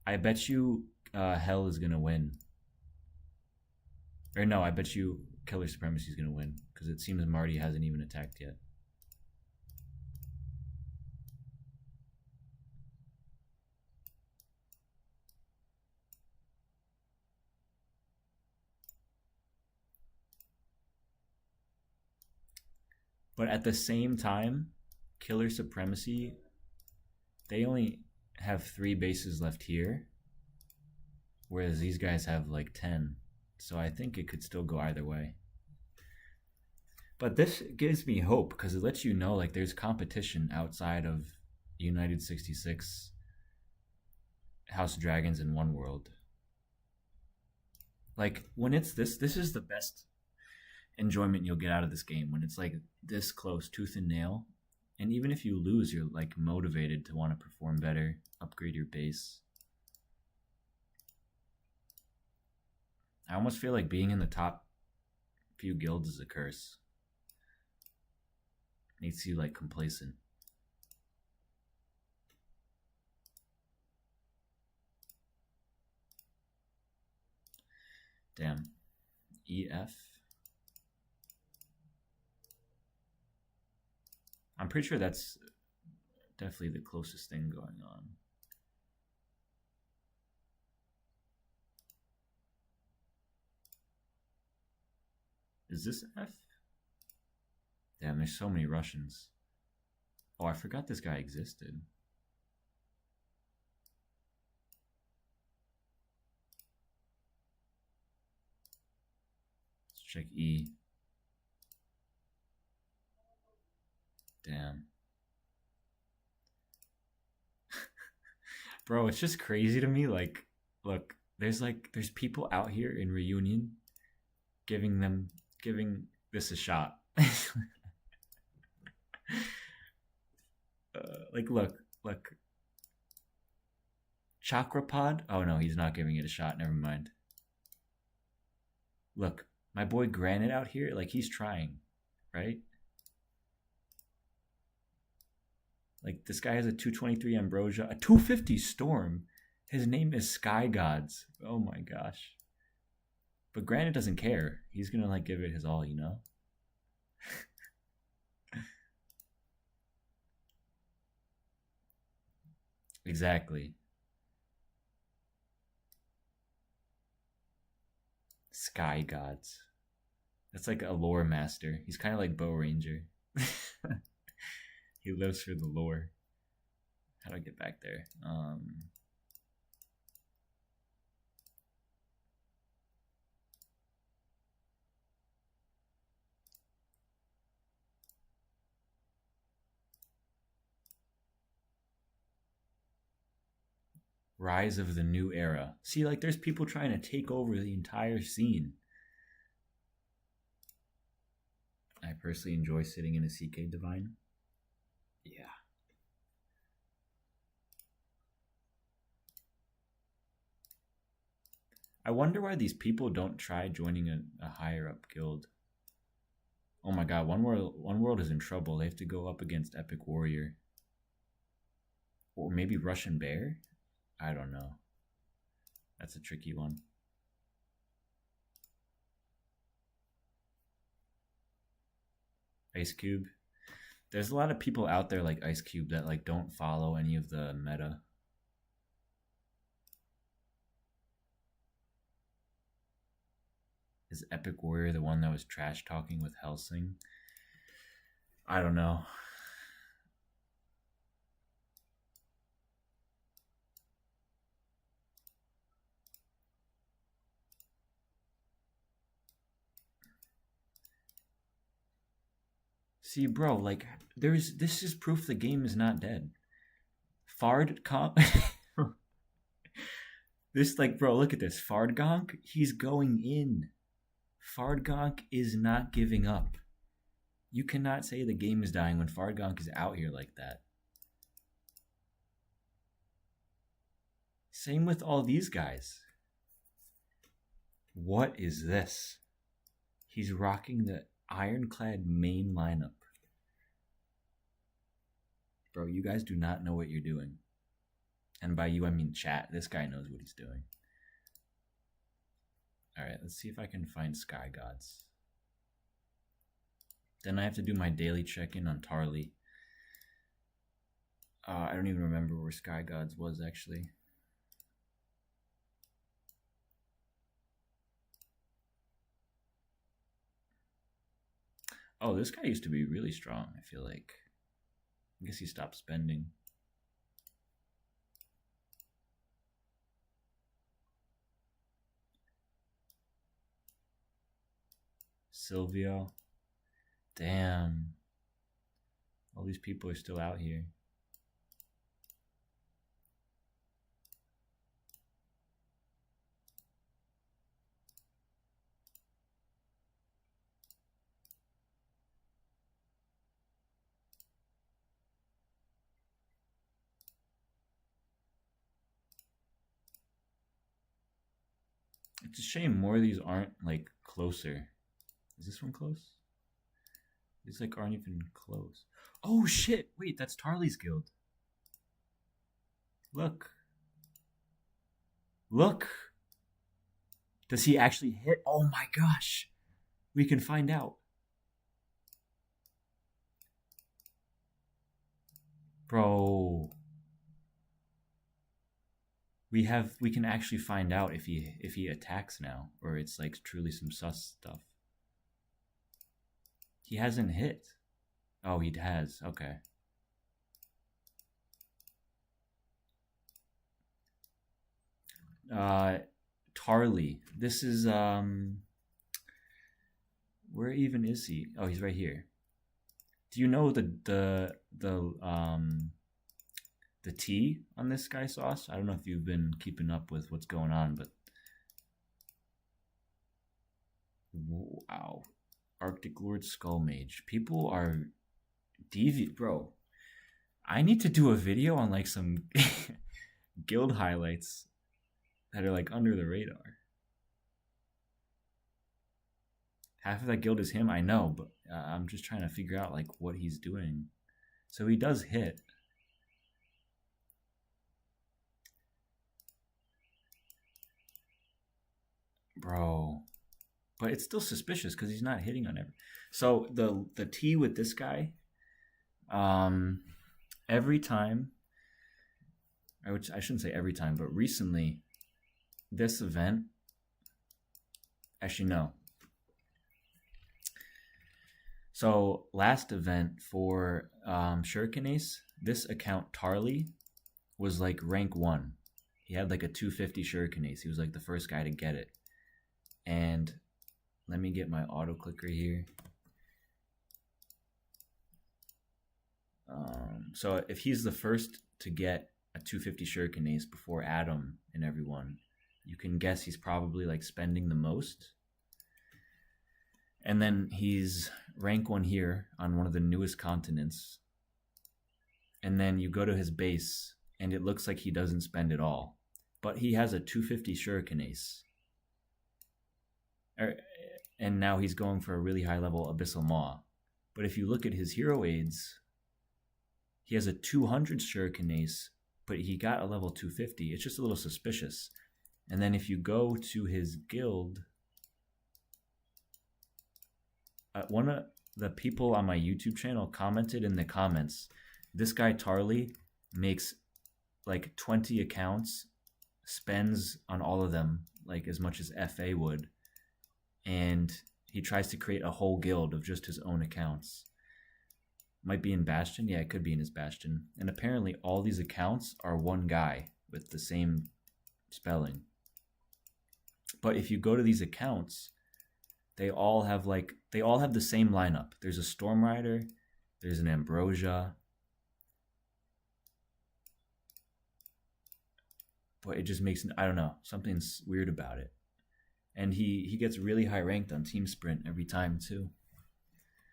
I bet you Hell is going to win. Or no, I bet you Killer Supremacy is going to win. Because it seems Marty hasn't even attacked yet. But at the same time, Killer Supremacy, they only have 3 bases left here. Whereas these guys have like 10. So I think it could still go either way. But this gives me hope because it lets you know like there's competition outside of United 66, House of Dragons, and One World. Like when it's this is the best enjoyment you'll get out of this game, when it's like this close, tooth and nail. And even if you lose, you're like motivated to want to perform better, upgrade your base. I almost feel like being in the top few guilds is a curse. Makes you like complacent. Damn. EF. I'm pretty sure that's definitely the closest thing going on. Is this F? Damn, there's so many Russians. Oh, I forgot this guy existed. Let's check E. Damn. Bro, it's just crazy to me. Like, look, there's people out here in Reunion giving this a shot. Like, look. Chakrapod? Oh no, he's not giving it a shot. Never mind. Look, my boy Granite out here, like he's trying, right? Like this guy has a 223 Ambrosia, a 250 Storm. His name is Sky Gods. Oh my gosh. But Granite doesn't care. He's gonna like give it his all, you know? Exactly. Sky Gods. That's like a lore master. He's kind of like Bow Ranger. He lives for the lore. How do I get back there? Rise of the New Era. See, like, there's people trying to take over the entire scene. I personally enjoy sitting in a CK Divine. Yeah. I wonder why these people don't try joining a higher up guild. Oh my god, One World is in trouble. They have to go up against Epic Warrior. Or maybe Russian Bear? I don't know. That's a tricky one. Ice Cube. There's a lot of people out there like Ice Cube that like don't follow any of the meta. Is Epic Warrior the one that was trash talking with Helsing? I don't know. See, bro, like this is proof the game is not dead. Fard comp. This, like, bro, look at this. Fardgonk, he's going in. Fardgonk is not giving up. You cannot say the game is dying when Fardgonk is out here like that. Same with all these guys. What is this? He's rocking the Ironclad main lineup. Bro, you guys do not know what you're doing. And by you, I mean chat. This guy knows what he's doing. Alright, let's see if I can find Sky Gods. Then I have to do my daily check-in on Tarly. I don't even remember where Sky Gods was, actually. Oh, this guy used to be really strong, I feel like. I guess he stopped spending. Silvio. Damn. All these people are still out here. It's a shame more of these aren't like closer. Is this one close? These like aren't even close. Oh shit! Wait, that's Tarly's guild. Look. Look. Does he actually hit? Oh my gosh. We can find out. Bro. We can actually find out if he attacks now, or it's like truly some sus stuff. He hasn't hit. Oh, he has. Okay. Tarly. This is where even is he? Oh, he's right here. Do you know the T on this guy, Sauce? I don't know if you've been keeping up with what's going on, but wow. Arctic Lord Skull Mage. People are deviant, bro. I need to do a video on like some guild highlights that are like under the radar. Half of that guild is him, I know, but I'm just trying to figure out like what he's doing. So he does hit. Bro. But it's still suspicious because he's not hitting on every. So the T with this guy, every time, I shouldn't say every time, but recently, this event, Actually, no. So last event for Shuriken Ace, this account Tarly was like rank 1. He had like a 250 Shuriken Ace. He was like the first guy to get it. And let me get my auto clicker here. So if he's the first to get a 250 Shuriken Ace before Adam and everyone, you can guess he's probably like spending the most. And then he's rank 1 here on one of the newest continents. And then you go to his base and it looks like he doesn't spend it all. But he has a 250 Shuriken Ace. And now he's going for a really high level Abyssal Maw. But if you look at his hero aids, he has a 200 Shuriken Ace, but he got a level 250. It's just a little suspicious. And then if you go to his guild, one of the people on my YouTube channel commented in the comments, this guy Tarly makes like 20 accounts, spends on all of them like as much as FA would, and he tries to create a whole guild of just his own accounts. Might be in Bastion. Yeah, it could be in his Bastion. And apparently all these accounts are one guy with the same spelling. But if you go to these accounts, they all have the same lineup. There's a Storm Rider, there's an Ambrosia. But it just makes, I don't know, something's weird about it. And he gets really high ranked on Team Sprint every time too.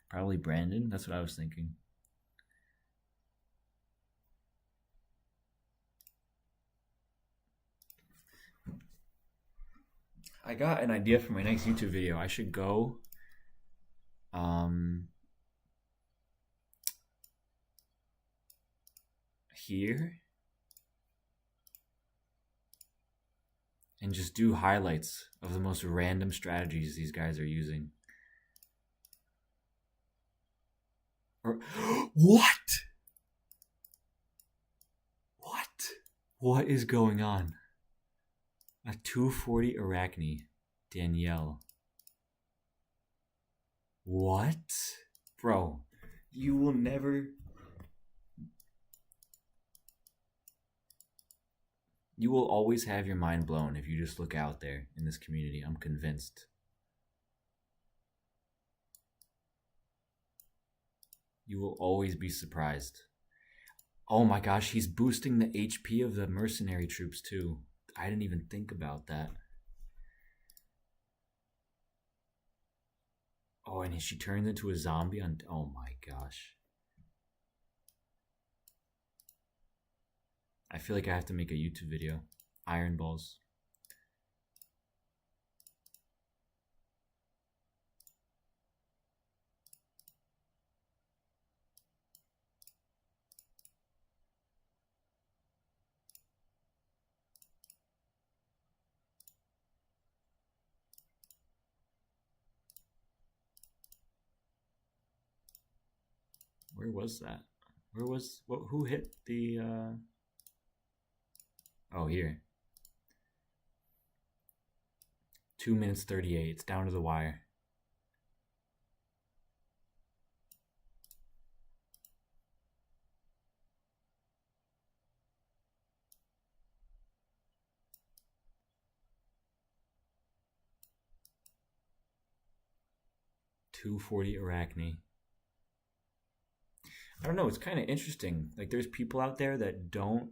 Probably Brandon, that's what I was thinking. I got an idea for my next YouTube video. I should go here and just do highlights of the most random strategies these guys are using. Or what? What is going on? A 240 Arachne, Danielle. What? Bro, you will never... You will always have your mind blown if you just look out there in this community. I'm convinced. You will always be surprised. Oh my gosh, he's boosting the HP of the mercenary troops too. I didn't even think about that. Oh, and she turns into a zombie on... Oh my gosh. I feel like I have to make a YouTube video. Iron Balls. Where was that? Who hit the oh, here. 2 minutes 38. It's down to the wire. .240 Arachne. I don't know, it's kind of interesting. Like, there's people out there that don't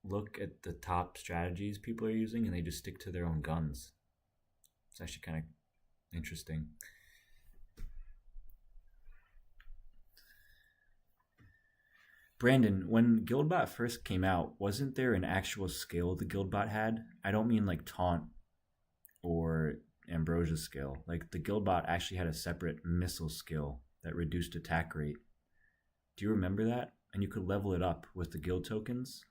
look at the top strategies people are using and they just stick to their own guns. It's actually kind of interesting. Brandon, when Guildbot first came out, wasn't there an actual skill the Guildbot had? I don't mean like taunt or Ambrosia skill. Like, the Guildbot actually had a separate missile skill that reduced attack rate. Do you remember that? And you could level it up with the guild tokens.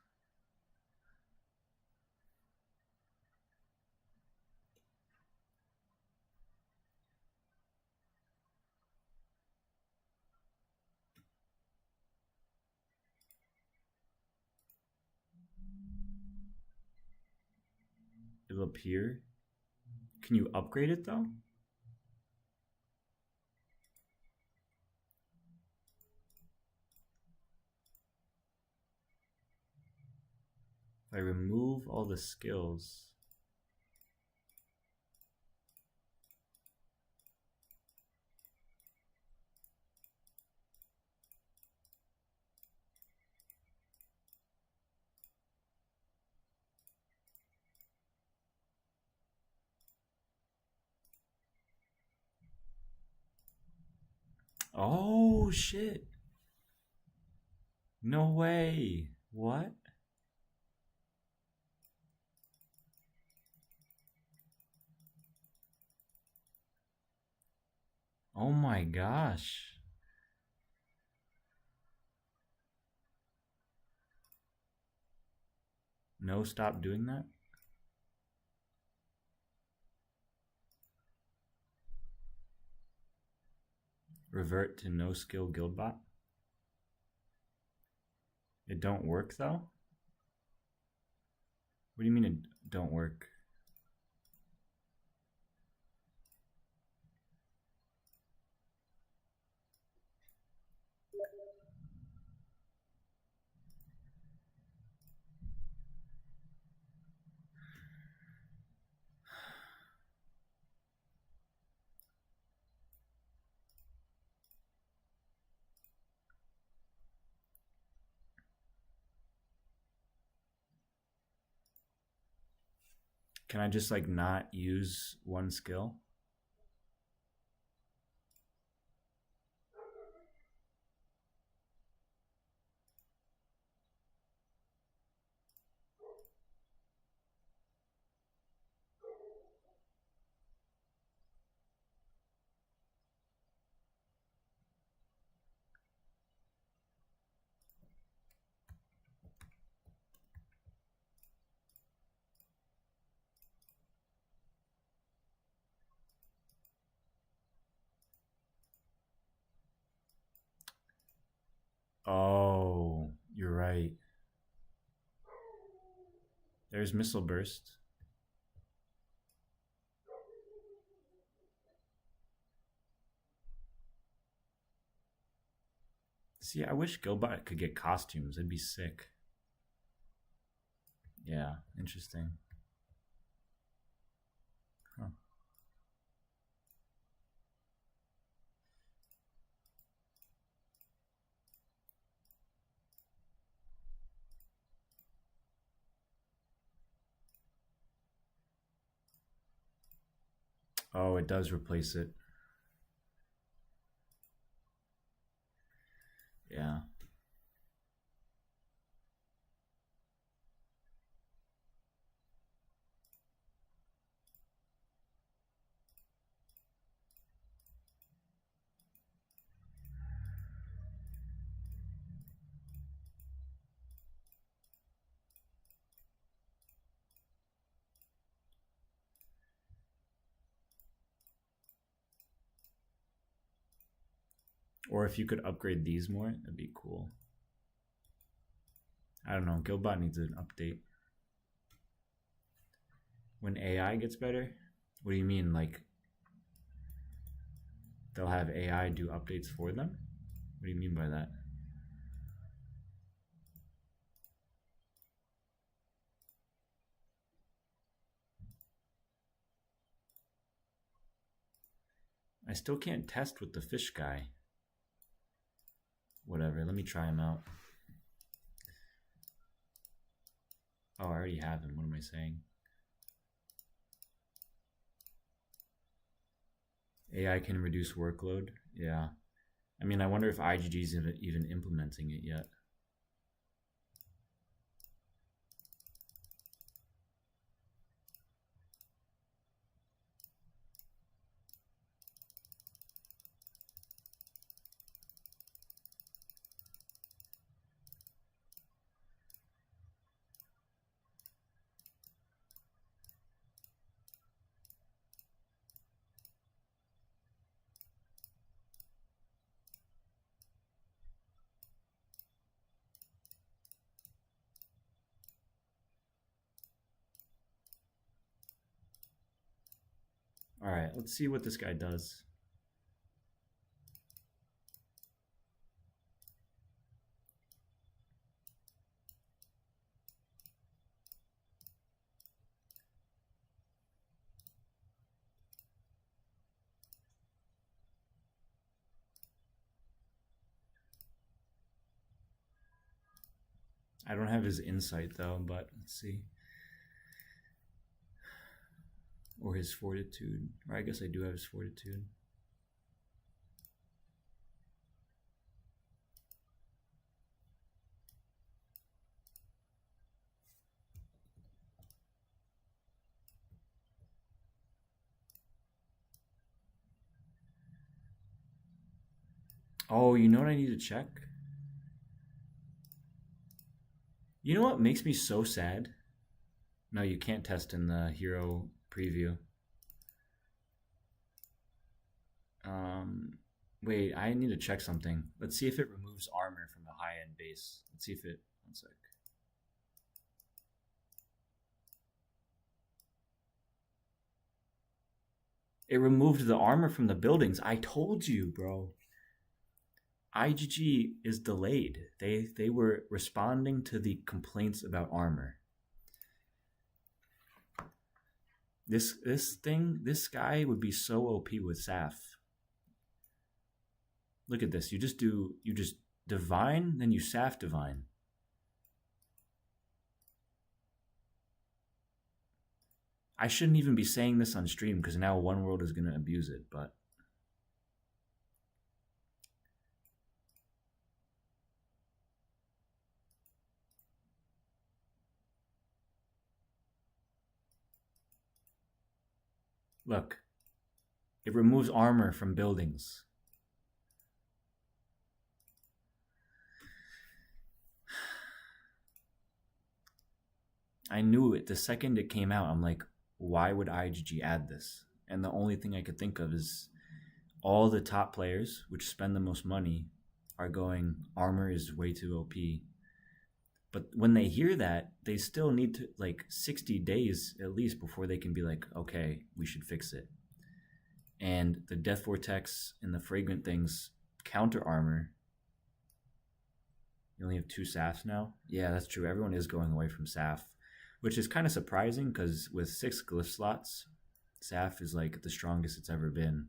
It'll appear. Can you upgrade it though? If I remove all the skills. Oh shit. No way. What? Oh my gosh. No, stop doing that. Revert to no skill guildbot. It don't work though? What do you mean it don't work? Can I just like not use one skill? Oh, you're right. There's missile burst. See, I wish Guildbot could get costumes. It'd be sick. Yeah, interesting. Huh. Oh, it does replace it. Yeah. Or if you could upgrade these more, that'd be cool. I don't know. Guildbot needs an update. When AI gets better? What do you mean? Like, they'll have AI do updates for them? What do you mean by that? I still can't test with the fish guy. Whatever, let me try him out. Oh, I already have him. What am I saying? AI can reduce workload. Yeah. I mean, I wonder if IGG's even implementing it yet. Alright, let's see what this guy does. I don't have his insight though, but let's see. Or his fortitude. Or I guess I do have his fortitude. Oh, you know what I need to check? You know what makes me so sad? No, you can't test in the hero preview. Wait, I need to check something. Let's see if it removes armor from the high-end base. Let's see if it... One sec. It removed the armor from the buildings. I told you, bro. IGG is delayed. They were responding to the complaints about armor. This guy would be so OP with Saf. Look at this. You just divine, then you Saf divine. I shouldn't even be saying this on stream because now One World is gonna abuse it, but look. It removes armor from buildings. I knew it the second it came out. I'm like, why would IGG add this? And the only thing I could think of is all the top players, which spend the most money, are going, armor is way too OP. But when they hear that, they still need to, like, 60 days at least before they can be like, okay, we should fix it. And the Death Vortex and the Fragrant things counter armor. You only have 2 Safs now? Yeah, that's true. Everyone is going away from Saf, which is kind of surprising because with 6 glyph slots, Saf is like the strongest it's ever been.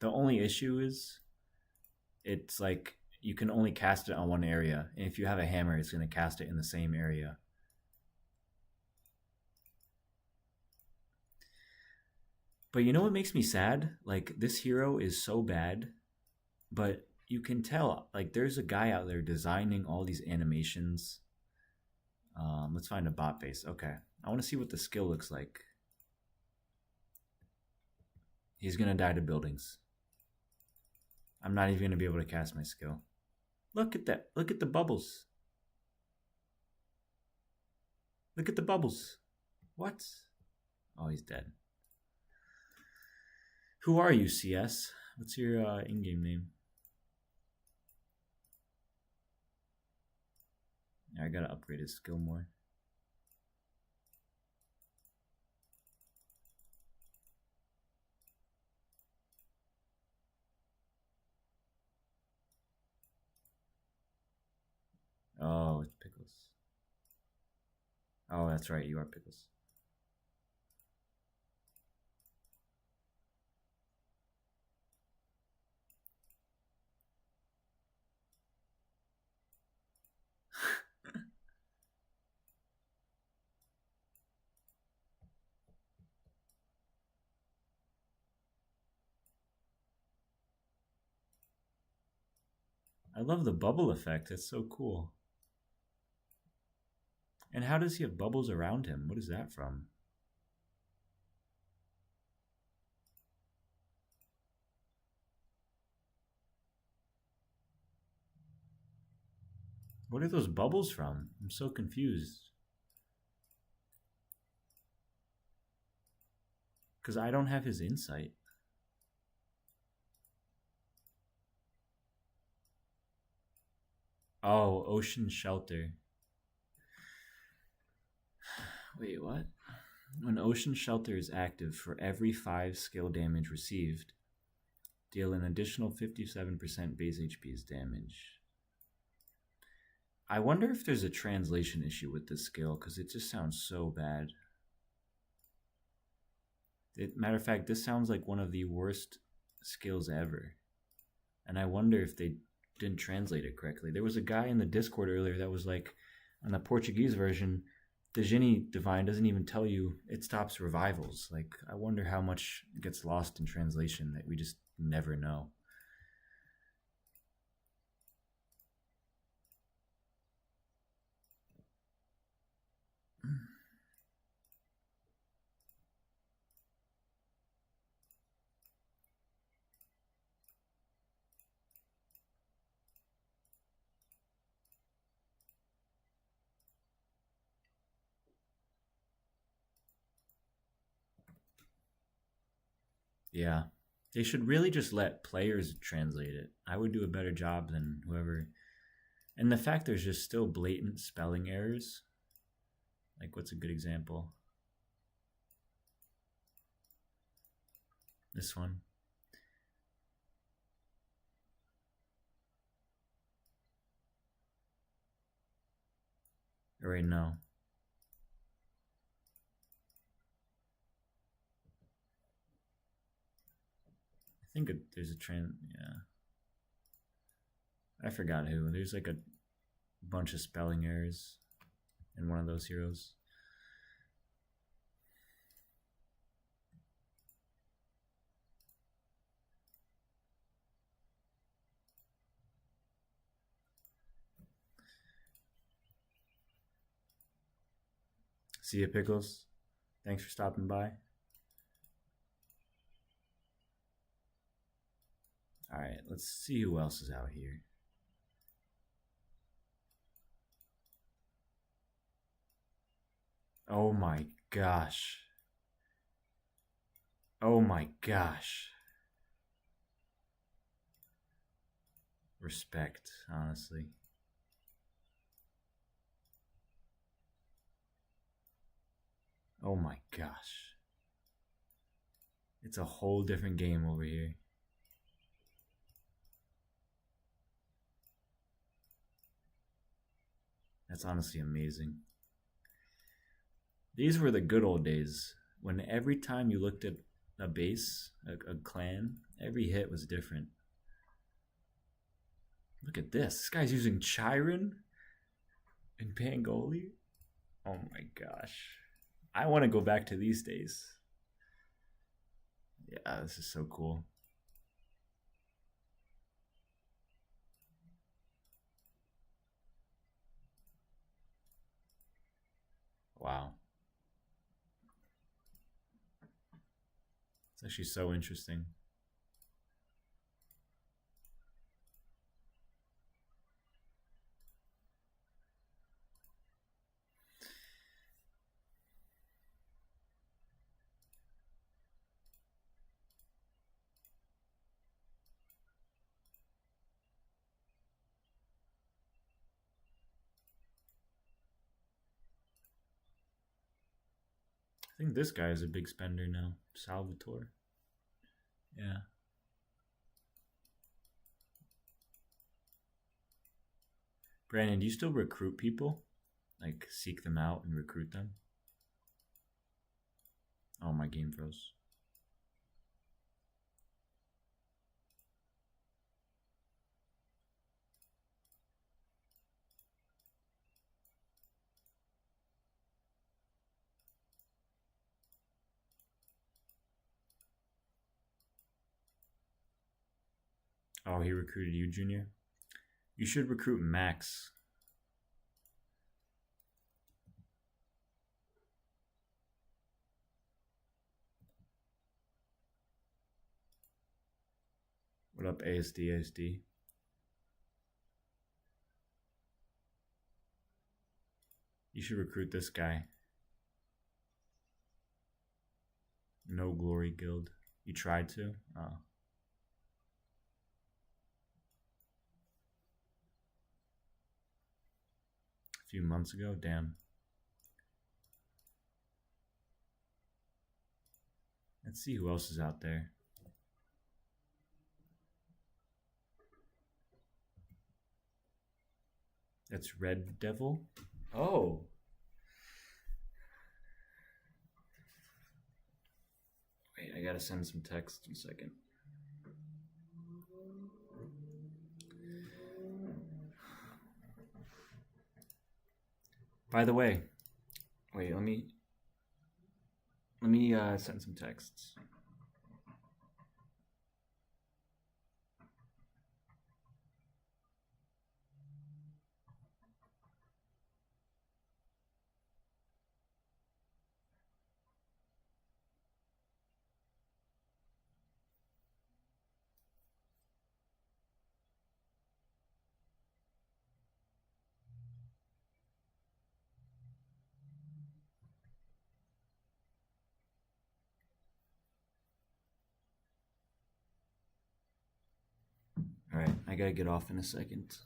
The only issue is it's like you can only cast it on one area. And if you have a hammer, it's going to cast it in the same area. But you know what makes me sad? Like, this hero is so bad, but you can tell, like, there's a guy out there designing all these animations. Let's find a bot base. Okay. I want to see what the skill looks like. He's going to die to buildings. I'm not even going to be able to cast my skill. Look at that. Look at the bubbles. Look at the bubbles. What? Oh, he's dead. Who are you, CS? What's your in-game name? I gotta upgrade his skill more. Oh, it's Pickles. Oh, that's right, you are Pickles. I love the bubble effect. It's so cool. And how does he have bubbles around him? What is that from? What are those bubbles from? I'm so confused. Because I don't have his insight. Oh, Ocean Shelter. Wait, what? When Ocean Shelter is active, for every 5 skill damage received, deal an additional 57% base HP's damage. I wonder if there's a translation issue with this skill, because it just sounds so bad. Matter of fact, this sounds like one of the worst skills ever. And I wonder if they didn't translate it correctly. There was a guy in the Discord earlier that was like, on the Portuguese version, the Genie Divine doesn't even tell you it stops revivals. Like, I wonder how much gets lost in translation that we just never know. Yeah. They should really just let players translate it. I would do a better job than whoever. And the fact there's just still blatant spelling errors. Like, what's a good example? This one. Or wait, no. I think there's a yeah. I forgot who. There's like a bunch of spelling errors in one of those heroes. See ya, Pickles. Thanks for stopping by. Alright, let's see who else is out here. Oh my gosh. Oh my gosh. Respect, honestly. Oh my gosh. It's a whole different game over here. That's honestly amazing. These were the good old days when every time you looked at a base, a clan, every hit was different. Look at this. This guy's using Chiron and Pangoli. Oh my gosh. I want to go back to these days. Yeah, this is so cool. Wow. It's actually so interesting. I think this guy is a big spender now. Salvatore. Yeah. Brandon, do you still recruit people? Like, seek them out and recruit them? Oh, my game froze. Oh, he recruited you, Junior? You should recruit Max. What up, ASD, ASD? You should recruit this guy. No Glory Guild. You tried to? Oh. A few months ago? Damn. Let's see who else is out there. That's Red Devil. Oh. Wait, I gotta send some text in a second. By the way, wait, let me send some texts. All right, I gotta get off in a second.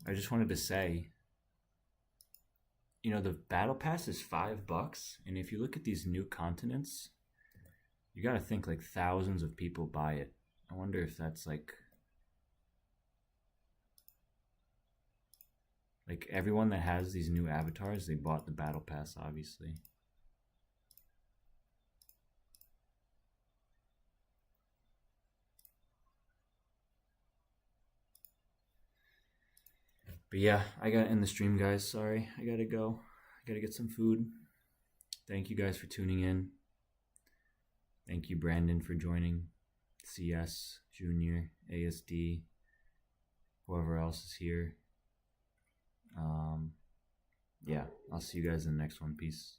I just wanted to say, the battle pass is $5, and if you look at these new continents, you gotta think like thousands of people buy it. I wonder if that's like everyone that has these new avatars, they bought the battle pass, obviously. But yeah, I gotta end the stream, guys. Sorry, I gotta go. I gotta get some food. Thank you guys for tuning in. Thank you, Brandon, for joining. CS, Junior, ASD, whoever else is here. Yeah, I'll see you guys in the next one. Peace.